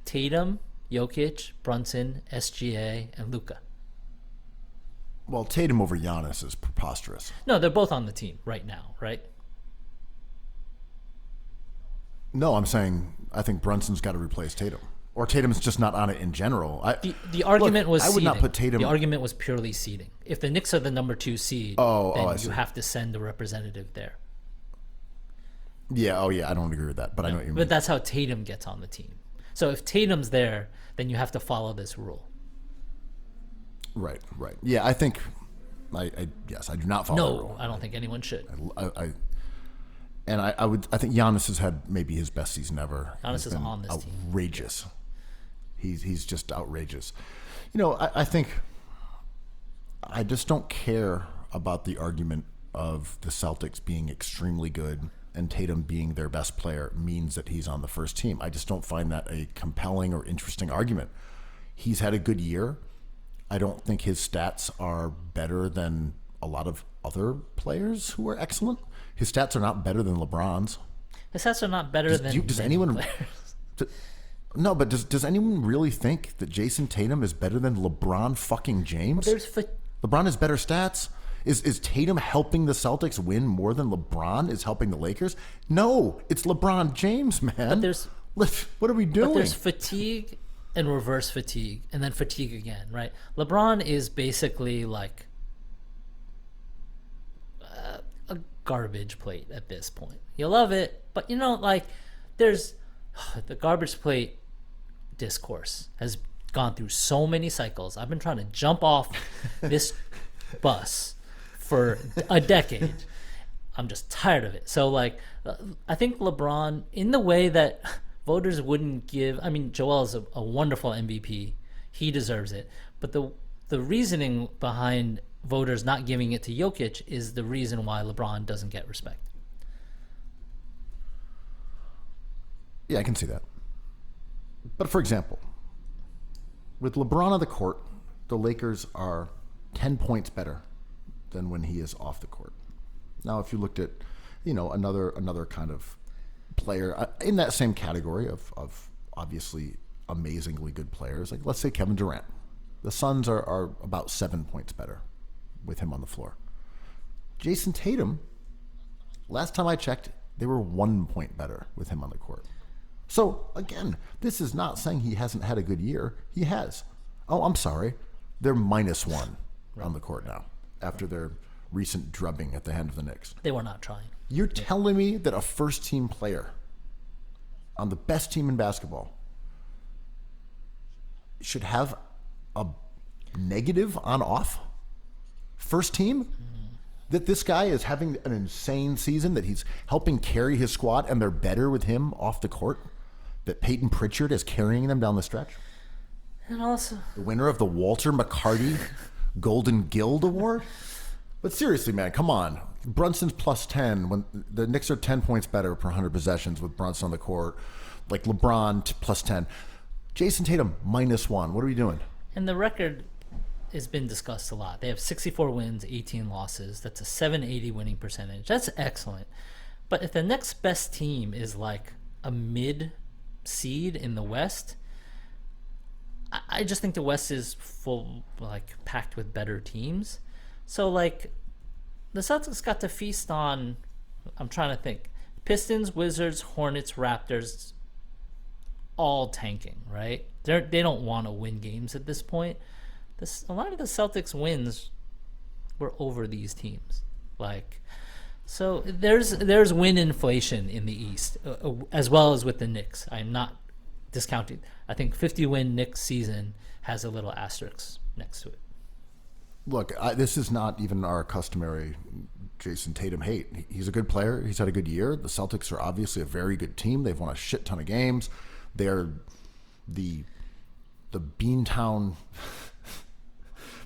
Tatum, Jokic, Brunson, SGA, and Luka. Well, Tatum over Giannis is preposterous. No, they're both on the team right now, right? No, I'm saying I think Brunson's got to replace Tatum. Or Tatum's just not on it in general. The argument was I would seeding. not put Tatum. The argument was purely seeding. If the Knicks are the number 2 seed, I then see. you have to send a representative there. Yeah, I don't agree with that, but I know what you mean. But that's how Tatum gets on the team. So if Tatum's there, then you have to follow this rule. Right. Yeah, I think yes, I do not follow the No, rule. I don't think anyone should. I think Giannis has had maybe his best season ever. Giannis He's is been on this team. outrageous. He's just outrageous. You know, I think I just don't care about the argument of the Celtics being extremely good and Tatum being their best player means that he's on the first team. I just don't find that a compelling or interesting argument. He's had a good year. I don't think his stats are better than a lot of other players who are excellent. His stats are not better than LeBron's. His stats are not better than Does many anyone? players. No, but does anyone really think that Jason Tatum is better than LeBron fucking James? LeBron has better stats. Is Tatum helping the Celtics win more than LeBron is helping the Lakers? No, it's LeBron James, man. What are we doing? But there's fatigue and reverse fatigue, and then fatigue again, right? LeBron is basically like a garbage plate at this point. You love it, but you know, like there's the garbage plate discourse has gone through so many cycles. I've been trying to jump off this bus for a decade. I'm just tired of it. So like, I think LeBron, in the way that voters wouldn't give, I mean, Joel is a wonderful MVP. He deserves it. But the reasoning behind voters not giving it to Jokic is the reason why LeBron doesn't get respect. Yeah, I can see that. But for example, with LeBron on the court, the Lakers are 10 points better than when he is off the court. Now, if you looked at, another kind of player in that same category of obviously amazingly good players, like let's say Kevin Durant, the Suns are about 7 points better with him on the floor. Jason Tatum, last time I checked, they were 1 point better with him on the court. So, again, this is not saying he hasn't had a good year. He has. Oh, I'm sorry. They're -1 on the court now after their recent drubbing at the hand of the Knicks. They were not trying. You're telling me that a first-team player on the best team in basketball should have a negative on-off first team? That this guy is having an insane season, that he's helping carry his squad and they're better with him off the court? That Peyton Pritchard is carrying them down the stretch? And also, The winner of the Walter McCarty Golden Guild Award? But seriously, man, come on. Brunson's +10 when the Knicks are 10 points better per 100 possessions with Brunson on the court. Like LeBron +10. Jason Tatum -1. What are we doing? and the record has been discussed a lot. They have 64 wins, 18 losses. That's a 780 winning percentage. That's excellent. But if the next best team is like a mid seed in the West, I just think the West is full, like packed with better teams. So like the Celtics got to feast on, I'm trying to think, Pistons, Wizards, Hornets, Raptors, all tanking, right? They don't want to win games at this point. A lot of the Celtics wins were over these teams. Like, so there's win inflation in the East, as well as with the Knicks. I'm not discounting. I think 50-win Knicks season has a little asterisk next to it. Look, this is not even our customary Jason Tatum hate. He's a good player. He's had a good year. The Celtics are obviously a very good team. They've won a shit ton of games. They're the Beantown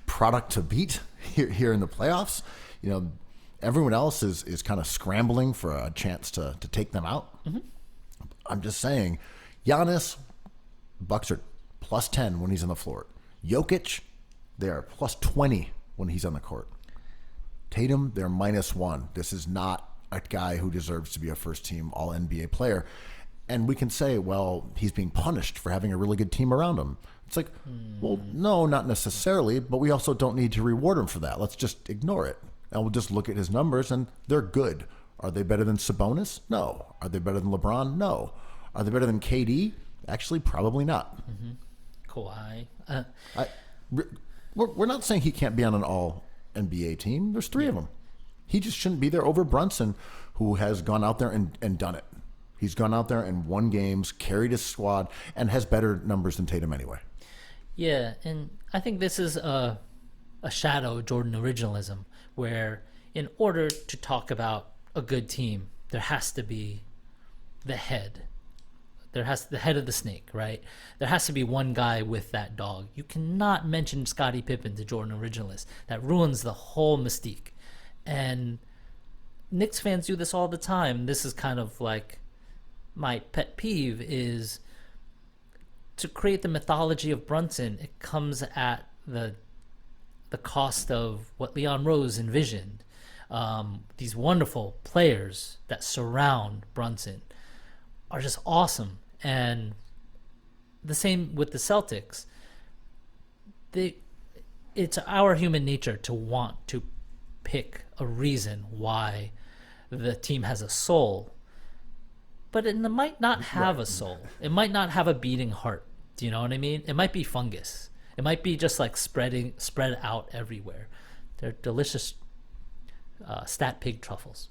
product to beat here in the playoffs. You know, everyone else is kind of scrambling for a chance to take them out. Mm-hmm. I'm just saying, Giannis, Bucks are +10 when he's on the floor. Jokic, they are +20 when he's on the court. Tatum, they're -1. This is not a guy who deserves to be a first-team All-NBA player. And we can say, well, he's being punished for having a really good team around him. It's like, well, no, not necessarily, but we also don't need to reward him for that. Let's just ignore it. And we'll just look at his numbers, and they're good. Are they better than Sabonis? No. Are they better than LeBron? No. Are they better than KD? Actually, probably not. Kawhi. We're not saying he can't be on an all-NBA team. There's 3 of them. He just shouldn't be there over Brunson, who has gone out there and done it. He's gone out there and won games, carried his squad, and has better numbers than Tatum anyway. Yeah, and I think this is a shadow of Jordan originalism, where in order to talk about a good team, there has to be the head. The head of the snake, right? There has to be one guy with that dog. You cannot mention Scottie Pippen to Jordan originalists. That ruins the whole mystique. And Knicks fans do this all the time. This is kind of like my pet peeve, is to create the mythology of Brunson. It comes at the cost of what Leon Rose envisioned. These wonderful players that surround Brunson are just awesome. And the same with the Celtics. It's our human nature to want to pick a reason why the team has a soul, but it might not have a soul. It might not have a beating heart. Do you know what I mean? It might be fungus. It might be just like spread out everywhere. They're delicious stat pig truffles.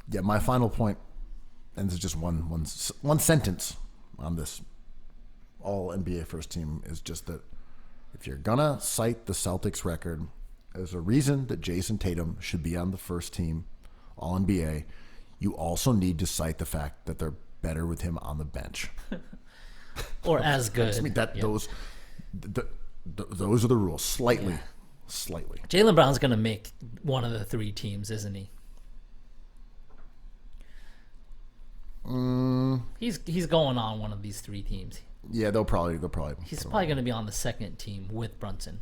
Yeah, my final point, and this is just one sentence on this all NBA first team, is just that if you're gonna cite the Celtics record as a reason that Jason Tatum should be on the first team all NBA, you also need to cite the fact that they're better with him on the bench. Or as good. I mean, those are the rules. Slightly. Jaylen Brown's gonna make one of the 3 teams, isn't he? He's going on one of these 3 teams. Yeah, they'll probably. He's probably going to be on the second team with Brunson,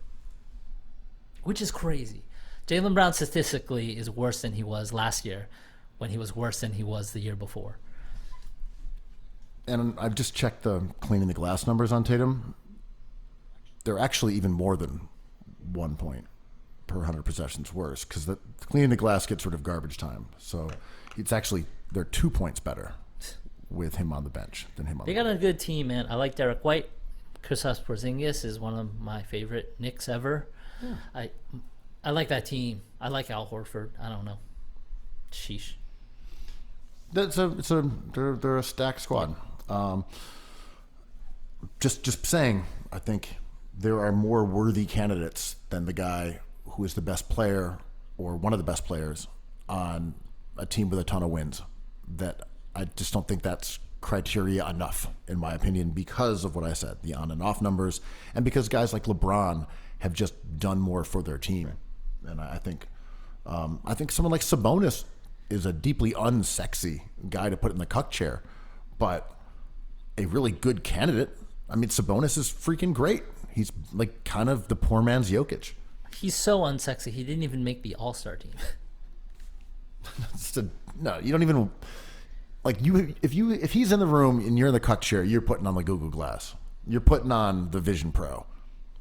which is crazy. Jaylen Brown statistically is worse than he was last year, when he was worse than he was the year before. And I've just checked the cleaning the glass numbers on Tatum. They're actually even more than 1 point per 100 possessions worse, because the cleaning the glass gets rid of garbage time. So it's actually, they're 2 points better with him on the bench than him on They the got a good team, man. I like Derek White. Kristaps Porzingis is one of my favorite Knicks ever. Yeah. I like that team. I like Al Horford. I don't know. Sheesh. They're a stacked squad. Just saying, I think there are more worthy candidates than the guy who is the best player or one of the best players on a team with a ton of wins. That I just don't think that's criteria enough, in my opinion, because of what I said, the on and off numbers, and because guys like LeBron have just done more for their team. And I think someone like Sabonis is a deeply unsexy guy to put in the cuck chair, but a really good candidate. I mean, Sabonis is freaking great. He's like kind of the poor man's Jokic. He's so unsexy. He didn't even make the All-Star team. No, you don't even like you. If he's in the room and you're in the cuck chair, you're putting on the Google Glass. You're putting on the Vision Pro.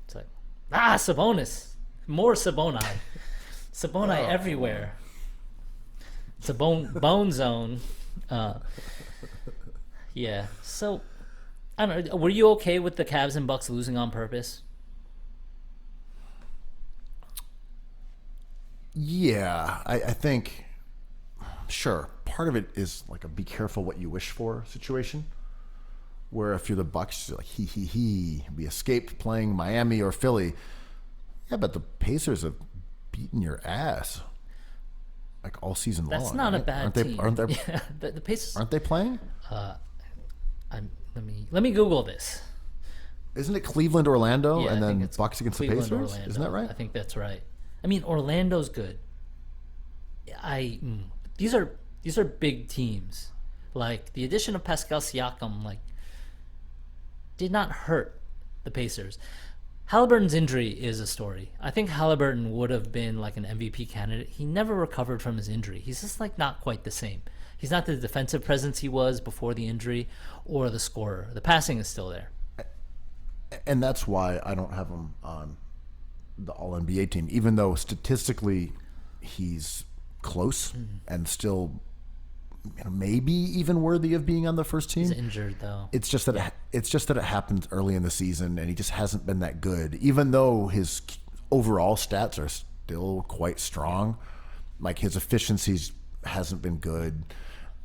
It's like, Sabonis, more Saboni, Saboni everywhere. It's a bone zone. Yeah. So I don't know. Were you okay with the Cavs and Bucks losing on purpose? Yeah, I think, sure, part of it is like a be careful what you wish for situation, where if you're the Bucks, you're like, we escaped playing Miami or Philly. Yeah, but the Pacers have beaten your ass like all season long. That's not right? a bad team. Yeah, the Pacers aren't they playing? Let me Google this. Isn't it Cleveland, Orlando, Yeah, and I think then it's Bucks against Cleveland, the Pacers? Orlando. Isn't that right? I think that's right. I mean, Orlando's good. These are big teams. Like the addition of Pascal Siakam, like, did not hurt the Pacers. Halliburton's injury is a story. I think Halliburton would have been like an MVP candidate. He never recovered from his injury. He's just like not quite the same. He's not the defensive presence he was before the injury or the scorer. The passing is still there. And that's why I don't have him on the All NBA team, even though statistically he's close and still maybe even worthy of being on the first team. He's injured though. It's just that it happened early in the season, and he just hasn't been that good. Even though his overall stats are still quite strong, like his efficiencies hasn't been good.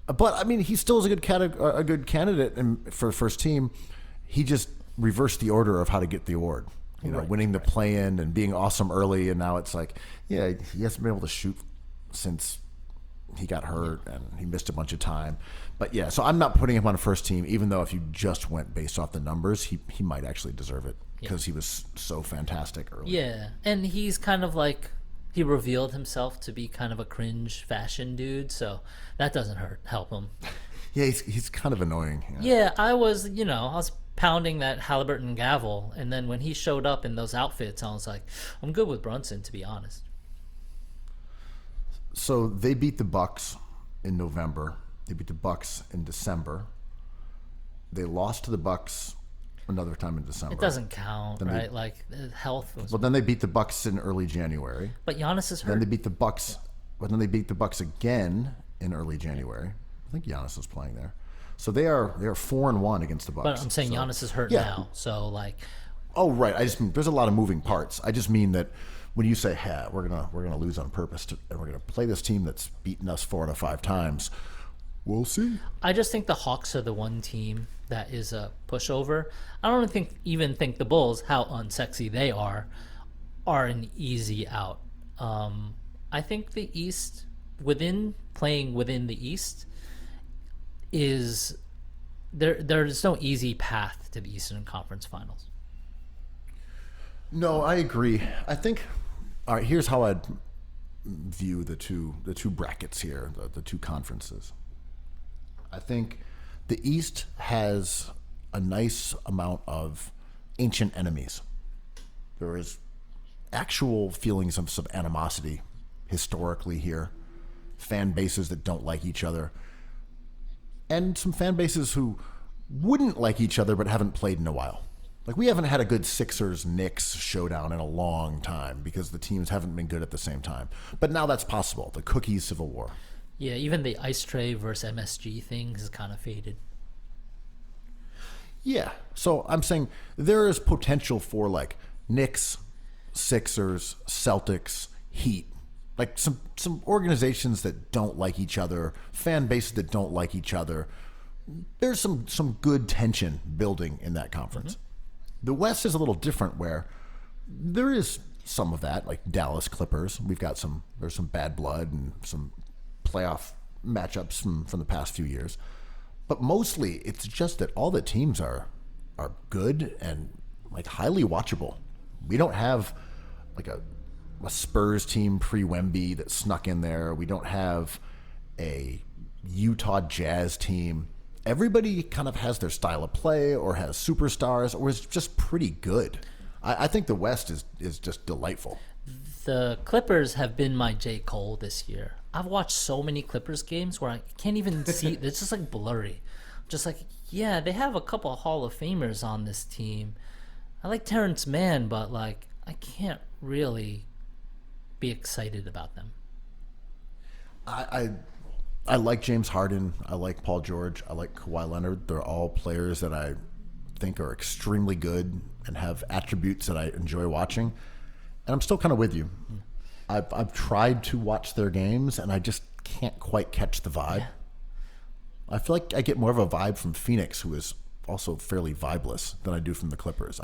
But I mean, he still is a good candidate for first team. He just reversed the order of how to get the award. Winning the play-in and being awesome early, and now it's like, yeah, he hasn't been able to shoot since he got hurt and he missed a bunch of time. But yeah, so I'm not putting him on a first team, even though if you just went based off the numbers, he might actually deserve it because he was so fantastic early. Yeah, and he's kind of like, he revealed himself to be kind of a cringe fashion dude, so that doesn't help him. Yeah, he's kind of annoying. Yeah, I was pounding that Halliburton gavel, and then when he showed up in those outfits, I was like, I'm good with Brunson, to be honest. So they beat the Bucks in November. They beat the Bucks in December. They lost to the Bucks another time in December. It doesn't count, right? Like health was. Well, then they beat the Bucks in early January. But Giannis is hurt. Then they beat the Bucks. But then they beat the Bucks again in early January. I think Giannis was playing there. So they are 4-1 against the Bucks. But I'm saying Giannis is hurt now. So like. Oh right. I just mean there's a lot of moving parts. I just mean that when you say, "Hey, we're gonna lose on purpose, and we're gonna play this team that's beaten us 4 out of 5 times," we'll see. I just think the Hawks are the one team that is a pushover. I don't even think the Bulls, how unsexy they are an easy out. I think the East, playing within the East, is there's no easy path to the Eastern Conference Finals. No, I agree. I think. All right, here's how I'd view the two brackets here, the two conferences. I think the East has a nice amount of ancient enemies. There is actual feelings of some animosity historically here, fan bases that don't like each other, and some fan bases who wouldn't like each other but haven't played in a while. Like, we haven't had a good Sixers-Knicks showdown in a long time because the teams haven't been good at the same time. But now that's possible. The Cookies Civil War. Yeah, even the Ice Tray versus MSG thing has kind of faded. Yeah. So I'm saying there is potential for, like, Knicks, Sixers, Celtics, Heat. Like, some organizations that don't like each other, fan bases that don't like each other. There's some good tension building in that conference. Mm-hmm. The West is a little different, where there is some of that, like Dallas Clippers. There's some bad blood and some playoff matchups from the past few years. But mostly it's just that all the teams are good and like highly watchable. We don't have like a Spurs team pre-Wemby that snuck in there. We don't have a Utah Jazz team. Everybody kind of has their style of play or has superstars or is just pretty good. I think the West is just delightful. The Clippers have been my J. Cole this year. I've watched so many Clippers games where I can't even see. It's just like blurry. Just like, yeah, they have a couple of Hall of Famers on this team. I like Terrence Mann, but like I can't really be excited about them. I like James Harden. I like Paul George. I like Kawhi Leonard. They're all players that I think are extremely good and have attributes that I enjoy watching. And I'm still kind of with you. I've tried to watch their games, and I just can't quite catch the vibe. Yeah. I feel like I get more of a vibe from Phoenix, who is also fairly vibeless, than I do from the Clippers.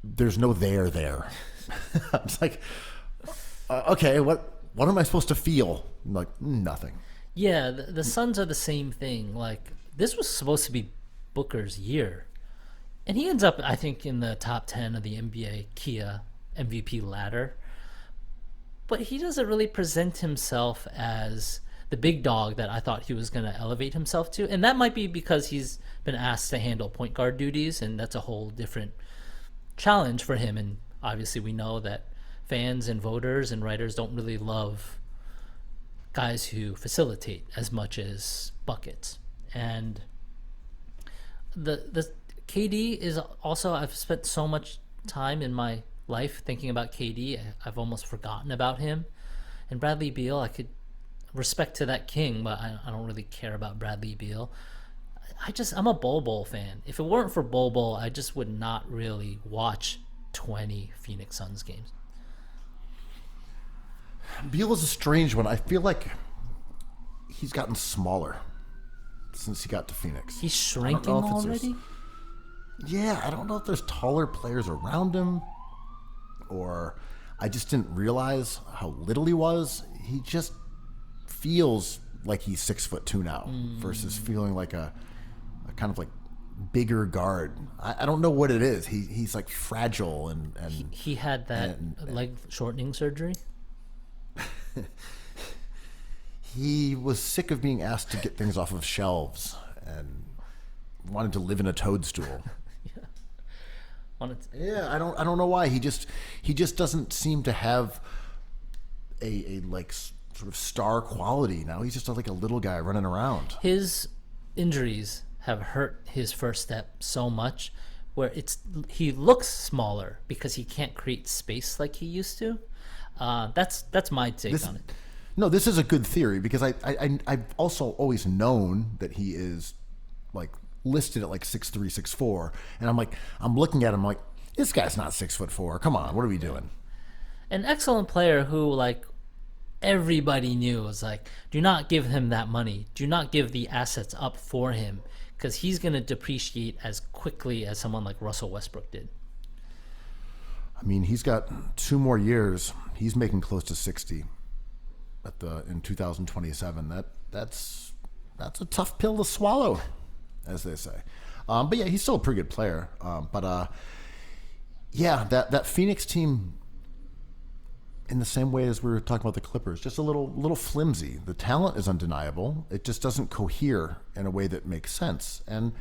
There's no there. I'm just like, okay, what am I supposed to feel? I'm like, nothing. Yeah, the Suns are the same thing. Like, this was supposed to be Booker's year. And he ends up, I think, in the top 10 of the NBA Kia MVP ladder. But he doesn't really present himself as the big dog that I thought he was going to elevate himself to. And that might be because he's been asked to handle point guard duties, and that's a whole different challenge for him. And obviously, we know that fans and voters and writers don't really love guys who facilitate as much as buckets. And the KD is also, I've spent so much time in my life thinking about KD, I've almost forgotten about him. And Bradley Beal, I could respect to that king, but I don't really care about Bradley Beal. I'm a Bol Bol fan. If it weren't for Bol Bol, I just would not really watch 20 Phoenix Suns games. Beal is a strange one. I feel like he's gotten smaller since he got to Phoenix. He's shrinking already? Yeah, I don't know if there's taller players around him, or I just didn't realize how little he was. He just feels like he's 6'2" now versus feeling like a kind of like bigger guard. I don't know what it is. He's like fragile and He had that leg shortening surgery. he was sick of being asked to get things off of shelves and wanted to live in a toadstool. Yeah, I don't know why. He just doesn't seem to have a like sort of star quality now. He's just like a little guy running around. His injuries have hurt his first step so much where he looks smaller because he can't create space like he used to. That's my take on it. No, this is a good theory because I've also always known that he is like listed at like 6'3", 6'4", and I'm looking at him like, this guy's not 6'4". Come on, what are we doing? An excellent player who like everybody knew was like, do not give him that money. Do not give the assets up for him because he's going to depreciate as quickly as someone like Russell Westbrook did. I mean, he's got 2 more years. He's making close to 60 in 2027. That's a tough pill to swallow, as they say. But yeah, he's still a pretty good player. Yeah, that Phoenix team, in the same way as we were talking about the Clippers, just a little flimsy. The talent is undeniable. It just doesn't cohere in a way that makes sense. And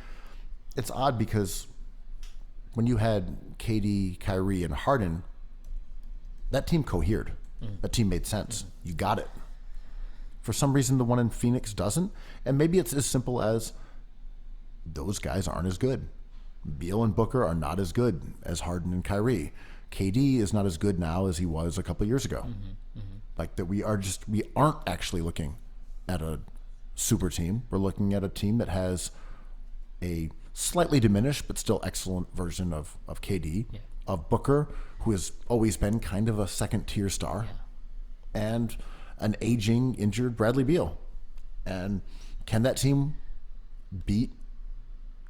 it's odd because when you had KD, Kyrie, and Harden, that team cohered. That team made sense. You got it. For some reason, the one in Phoenix doesn't. And maybe it's as simple as those guys aren't as good. Beal and Booker are not as good as Harden and Kyrie. KD is not as good now as he was a couple of years ago. Like that, we aren't actually looking at a super team. We're looking at a team that has a slightly diminished but still excellent version of KD, of Booker, who has always been kind of a second-tier star, and an aging, injured Bradley Beal. And can that team beat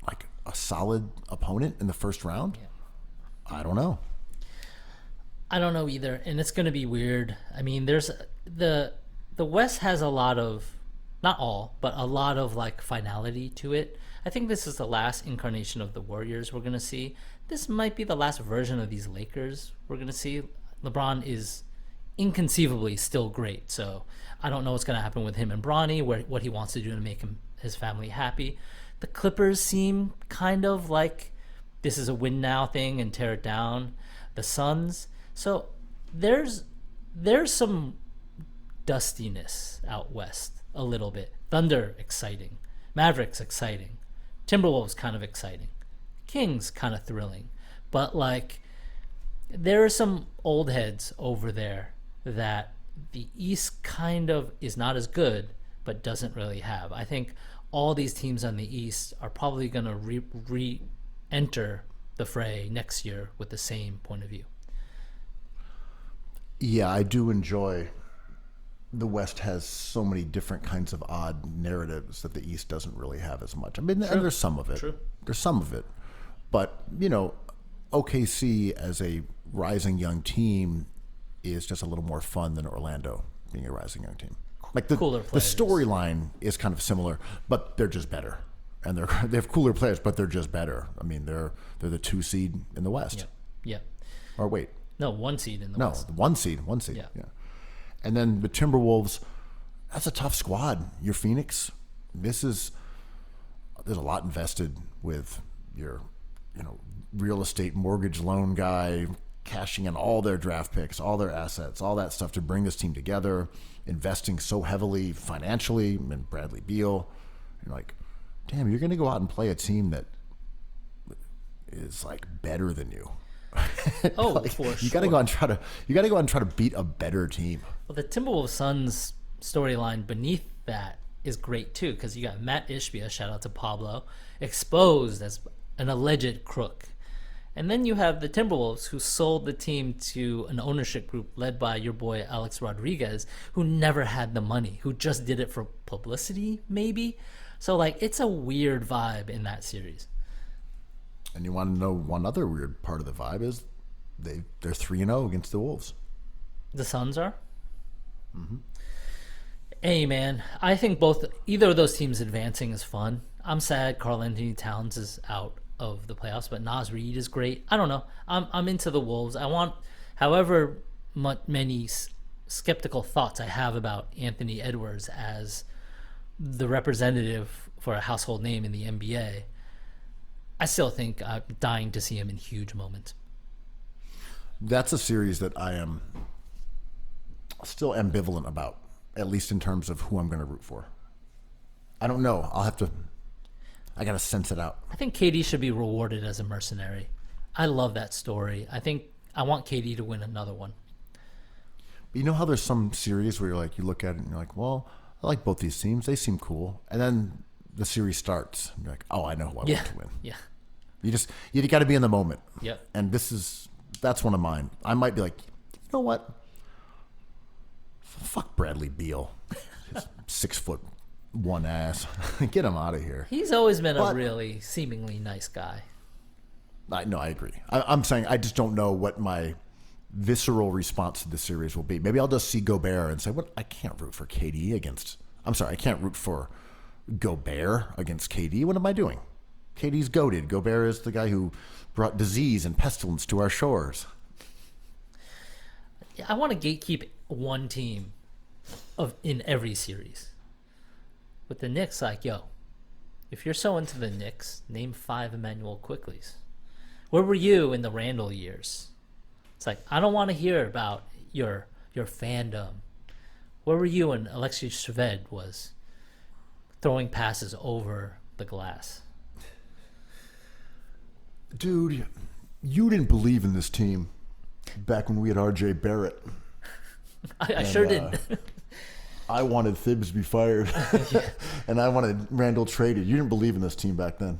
like a solid opponent in the first round? I don't know. I don't know either, and it's going to be weird. I mean, there's the West has a lot of, not all, but a lot of like finality to it. I think this is the last incarnation of the Warriors we're going to see. This might be the last version of these Lakers we're going to see. LeBron is inconceivably still great, so I don't know what's going to happen with him and Bronny, what he wants to do to make his family happy. The Clippers seem kind of like this is a win now thing and tear it down. The Suns, so there's some dustiness out west a little bit. Thunder exciting, Mavericks exciting, Timberwolves kind of exciting, Kings kind of thrilling, but like there are some old heads over there that the East kind of is not as good but doesn't really have. I think all these teams on the East are probably going to re-enter the fray next year with the same point of view. Yeah, I do enjoy the West has so many different kinds of odd narratives that the East doesn't really have as much. I mean, and there's some of it. True. There's some of it. But, OKC as a rising young team is just a little more fun than Orlando being a rising young team. Like the storyline is kind of similar, but they're just better. And they have cooler players, but they're just better. I mean, they're the 2 seed in the West. Yeah. Or wait. No, 1 seed in the West. No, 1 seed. Yeah. And then the Timberwolves, that's a tough squad. Your Phoenix, there's a lot invested with your real estate mortgage loan guy cashing in all their draft picks, all their assets, all that stuff to bring this team together, investing so heavily financially in Bradley Beal. You're like, damn, you're going to go out and play a team that is like better than you. Oh, Like, for you sure. got to go out and try to beat a better team. Well, the Timberwolves Suns storyline beneath that is great too, because you got Matt Ishbia, shout out to Pablo, exposed as an alleged crook. And then you have the Timberwolves, who sold the team to an ownership group led by your boy Alex Rodriguez, who never had the money, who just did it for publicity, maybe. So, like, it's a weird vibe in that series. And you want to know one other weird part of the vibe is they're 3-0 against the Wolves. The Suns are? Mm-hmm. Hey, man, I think either of those teams advancing is fun. I'm sad Karl Anthony Towns is out of the playoffs, but Naz Reid is great. I don't know. I'm into the Wolves. I want, however many skeptical thoughts I have about Anthony Edwards as the representative for a household name in the NBA, I still think I'm dying to see him in huge moments. That's a series that I am still ambivalent about, at least in terms of who I'm going to root for. I don't know. I got to sense it out. I think KD should be rewarded as a mercenary. I love that story. I want KD to win another one. But you know how there's some series where you look at it and you're like, well, I like both these teams. They seem cool. And then the series starts. And you're like, oh, I know who I want to win. Yeah. You got to be in the moment. Yep. And that's one of mine. I might be like, you know what? Fuck Bradley Beal. His 6'1" ass. Get him out of here. He's always been a really seemingly nice guy. No, I agree. I'm saying I just don't know what my visceral response to this series will be. Maybe I'll just see Gobert and say, "What? I can't root for KD against. I'm sorry, I can't root for Gobert against KD. What am I doing? KD's goated. Gobert is the guy who brought disease and pestilence to our shores." I want to gatekeep one team in every series. With the Knicks, like, yo, if you're so into the Knicks, name 5 Emmanuel Quickleys. Where were you in the Randall years? It's like, I don't want to hear about your fandom. Where were you when Alexei Shved was throwing passes over the glass? Dude, you didn't believe in this team back when we had R.J. Barrett. I sure didn't. I wanted Thibs to be fired, and I wanted Randall traded. You didn't believe in this team back then.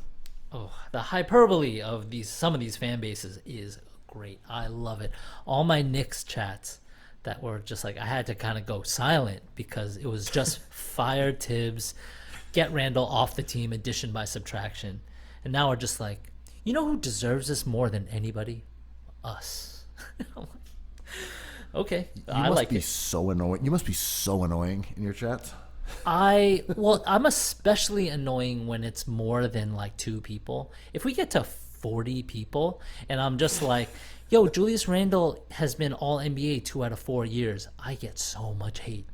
Oh, the hyperbole of some of these fan bases is great. I love it. All my Knicks chats that were just like, I had to kind of go silent because it was just fire Tibbs, get Randall off the team, addition by subtraction. And now we're just like, you know who deserves this more than anybody? Us. Okay, I like it. So annoying. You must be so annoying in your chats. I'm especially annoying when it's more than like 2 people. If we get to 40 people and I'm just like, yo, Julius Randle has been all NBA 2 out of 4 years, I get so much hate.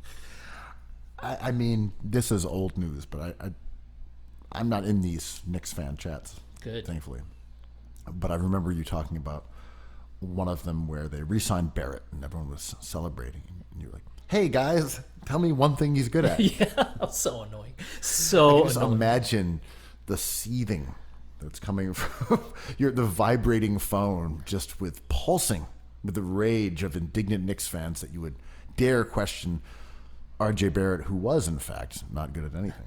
I mean, this is old news, but I'm not in these Knicks fan chats. Good. Thankfully. But I remember you talking about one of them where they re-signed Barrett and everyone was celebrating. And you're like, hey, guys, tell me one thing he's good at. Yeah, so annoying. So Just annoying. imagine the seething that's coming from the vibrating phone, just with pulsing with the rage of indignant Knicks fans that you would dare question R.J. Barrett, who was, in fact, not good at anything.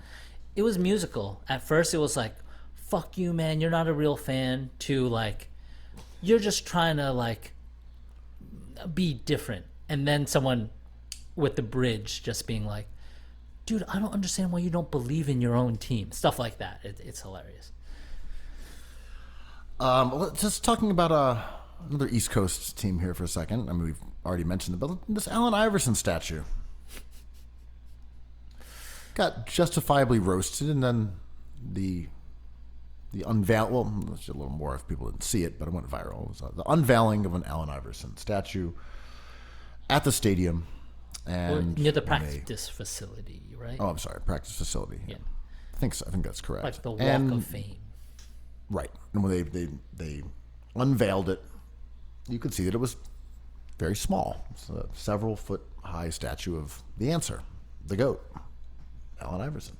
It was musical. At first it was like, fuck you, man, you're not a real fan, to like, you're just trying to like be different. And then someone with the bridge just being like, dude, I don't understand why you don't believe in your own team. Stuff like that. It's hilarious. Just talking about another East Coast team here for a second. I mean, we've already mentioned it, but this Allen Iverson statue got justifiably roasted, and then the unveil. Well, there's a little more if people didn't see it, but it went viral. It was the unveiling of an Allen Iverson statue at the stadium, and Near the practice facility, right? Oh, I'm sorry, practice facility. Yeah. I think so. I think that's correct. Like the Walk And of Fame. Right. And when they unveiled it, you could see that it was very small. It's a several foot high statue of the answer, the GOAT, Allen Iverson.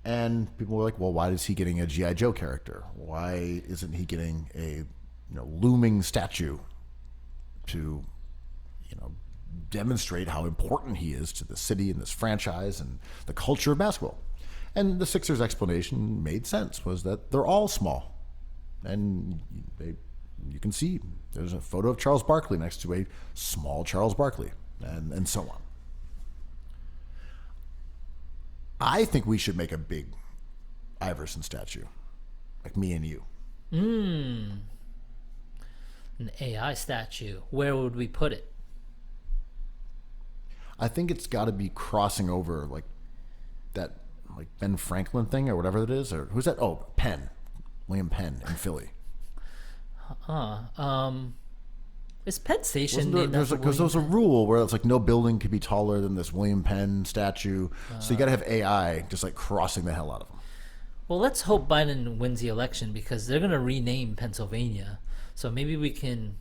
And people were like, well, why is he getting a G.I. Joe character? Why isn't he getting a looming statue to demonstrate how important he is to the city and this franchise and the culture of basketball? And the Sixers' explanation made sense, was that they're all small. And you can see there's a photo of Charles Barkley next to a small Charles Barkley, and so on. I think we should make a big Iverson statue, like me and you. An AI statue. Where would we put it? I think it's got to be crossing over like that, like Ben Franklin thing or whatever it is. Or who's that? Oh, Penn. William Penn in Philly. Is Penn Station Because there's a rule where it's like no building could be taller than this William Penn statue. So you got to have AI just like crossing the hell out of them. Well, let's hope Biden wins the election, because they're going to rename Pennsylvania. So maybe we can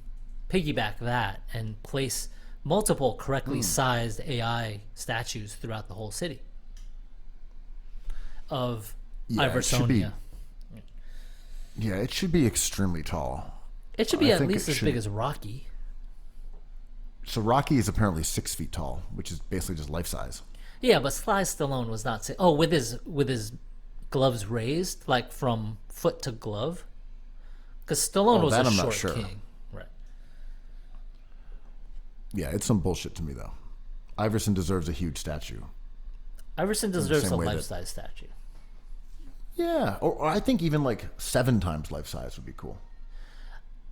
piggyback that and place multiple correctly sized AI statues throughout the whole city of Iversonia. It should be extremely tall. It should be at least as big as Rocky. So Rocky is apparently 6 feet tall, which is basically just life size. Yeah, but Sly Stallone was not. With his gloves raised, like from foot to glove, because Stallone was a short king, right? Yeah, it's some bullshit to me though. Iverson deserves a huge statue. Iverson deserves a life-size statue. Yeah, or I think even like 7 times life size would be cool.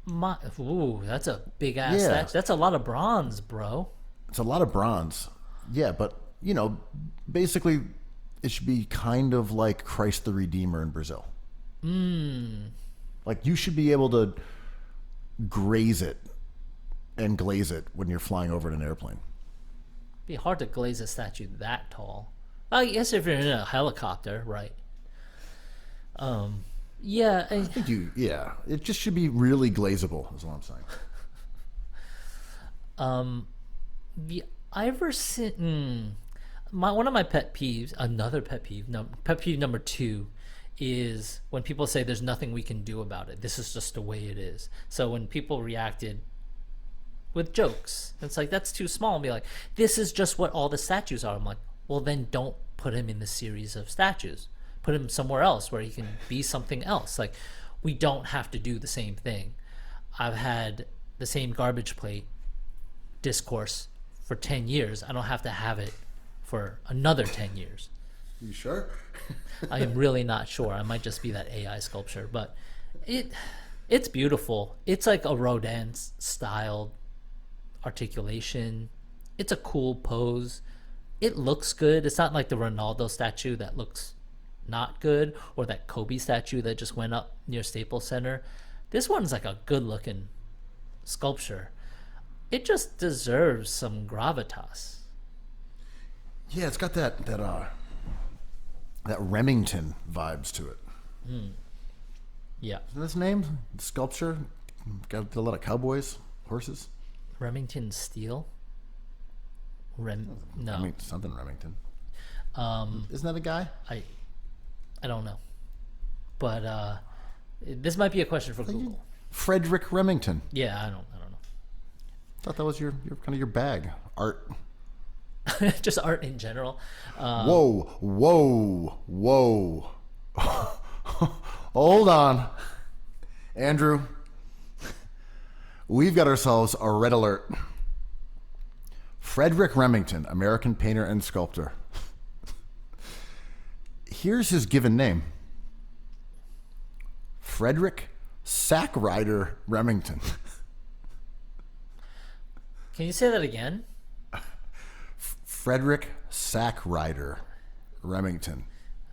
That's a big ass statue. That's a lot of bronze, bro. It's a lot of bronze. Yeah, but basically it should be kind of like Christ the Redeemer in Brazil. Like you should be able to graze it and glaze it when you're flying over in an airplane. It'd be hard to glaze a statue that tall. I guess if you're in a helicopter, right? Yeah, I think it just should be really glazable, is what I'm saying. The Iverson, one of my pet peeves, another pet peeve, pet peeve number 2 is when people say there's nothing we can do about it. This is just the way it is. So when people reacted with jokes, it's like, that's too small, and be like, this is just what all the statues are. I'm like, well, then don't put him in the series of statues. Put him somewhere else where he can be something else. Like, we don't have to do the same thing. I've had the same garbage plate discourse for 10 years. I don't have to have it for another 10 years. You sure? I am really not sure. I might just be that AI sculpture, but it's beautiful. It's like a Rodin styled articulation. It's a cool pose. It looks good. It's not like the Ronaldo statue that looks not good, or that Kobe statue that just went up near Staples Center. This one's like a good looking sculpture. It just deserves some gravitas. Yeah, it's got that Remington vibes to it. Yeah. Isn't his name? The sculpture? Got a lot of cowboys, horses. Remington Steel? No. I mean, something Remington. Isn't that a guy? I don't know. But this might be a question for Google. Frederick Remington. Yeah, I don't know. I thought that was your kind of your bag. Art. Just art in general. Whoa. Hold on. Andrew. We've got ourselves a red alert. Frederick Remington, American painter and sculptor. Here's his given name. Frederick Sackrider Remington. Can you say that again? Frederick Sackrider Remington.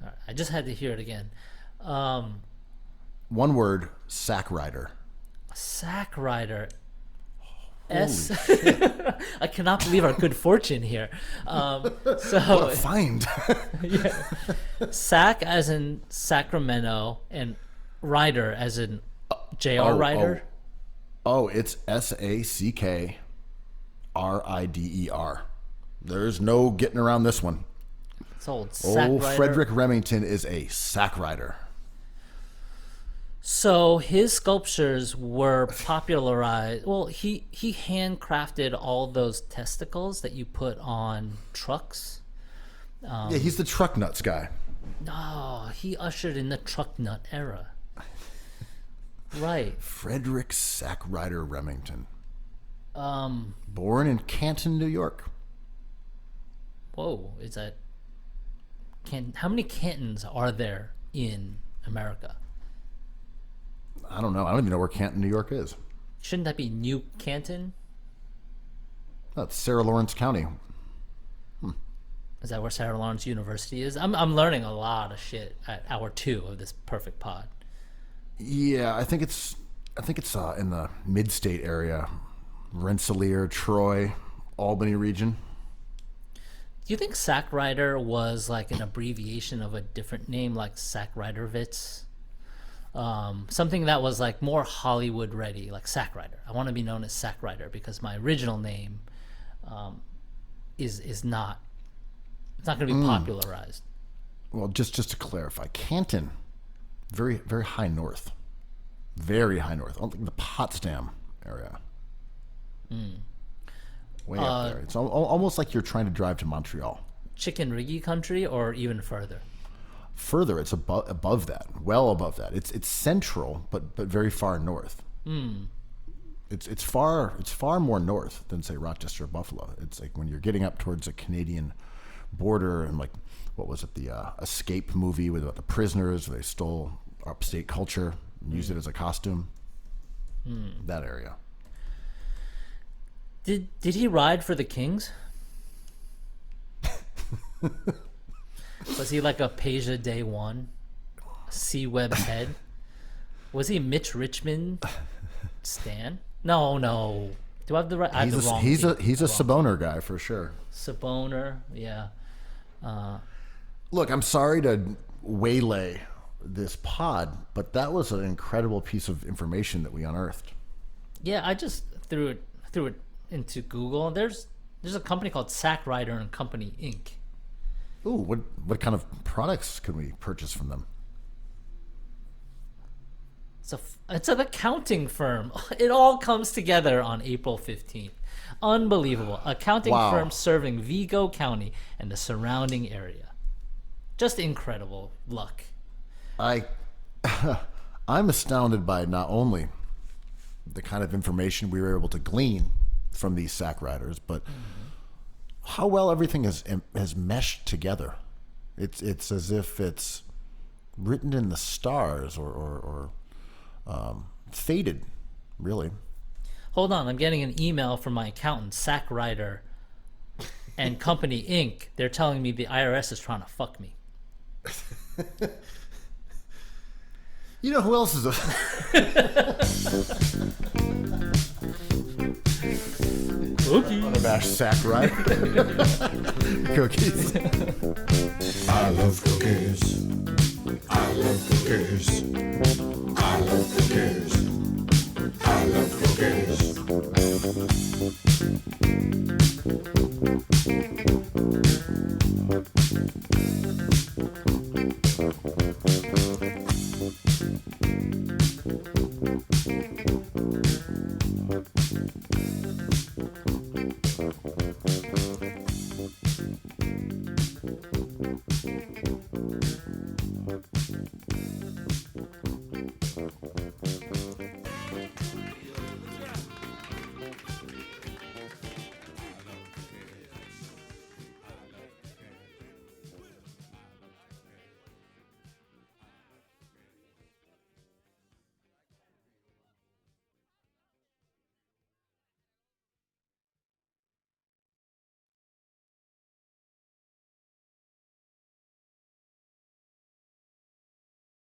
All right, I just had to hear it again. One word, Sackrider. Sackrider. I cannot believe our good fortune here. What a find. Yeah. Sac as in Sacramento, and Rider, as in J.R. Rider. Oh, it's Sackrider. There's no getting around this one. It's old Sack Old Rider. Frederick Remington is a sack rider. So his sculptures were popularized. Well, he handcrafted all those testicles that you put on trucks. Yeah, he's the truck nuts guy. Oh, he ushered in the truck nut era. Right. Frederick Sackrider Remington. Born in Canton, New York. Whoa, is that how many cantons are there in America? I don't know. I don't even know where Canton, New York is. Shouldn't that be New Canton? That's Sarah Lawrence County. Is that where Sarah Lawrence University is? I'm learning a lot of shit at hour 2 of this perfect pod. Yeah, I think it's in the mid-state area, Rensselaer, Troy, Albany region. Do you think Sack Rider was like an abbreviation of a different name, like Sackriderwitz? Something that was like more Hollywood ready, like Sack Rider. I want to be known as Sack Rider because my original name is not. It's not going to be popularized. Well, just to clarify, Canton, very very high north, very high north. I don't think the Potsdam area. Way up there. It's almost like you're trying to drive to Montreal. Chicken Riggy country, or even further. Further, it's above that, well above that. It's central, but very far north. It's far more north than say Rochester or Buffalo. It's like when you're getting up towards the Canadian border, and like what was it, the Escape movie with the prisoners? Where they stole upstate culture and used it as a costume. That area. Did he ride for the Kings? Was he like a Peja Day One, C-Web head? Was he Mitch Richmond Stan? No. Do I have the right? I have the wrong. He's a team. Saboner guy for sure. Saboner, yeah. Look, I'm sorry to waylay this pod, but that was an incredible piece of information that we unearthed. Yeah, I just threw it into Google. There's a company called Sack Rider and Company Inc. Ooh, what kind of products can we purchase from them? It's an accounting firm. It all comes together on April 15th. Unbelievable. Accounting firm serving Vigo County and the surrounding area. Just incredible luck. I'm astounded by not only the kind of information we were able to glean from these sack riders, but how well everything has meshed together. It's as if it's written in the stars or fated, really. Hold on, I'm getting an email from my accountant, Sack Rider and Company Inc. They're telling me the IRS is trying to fuck me. You know who else is unabashed sack rider? Cookies. I love cookies. I love cookies.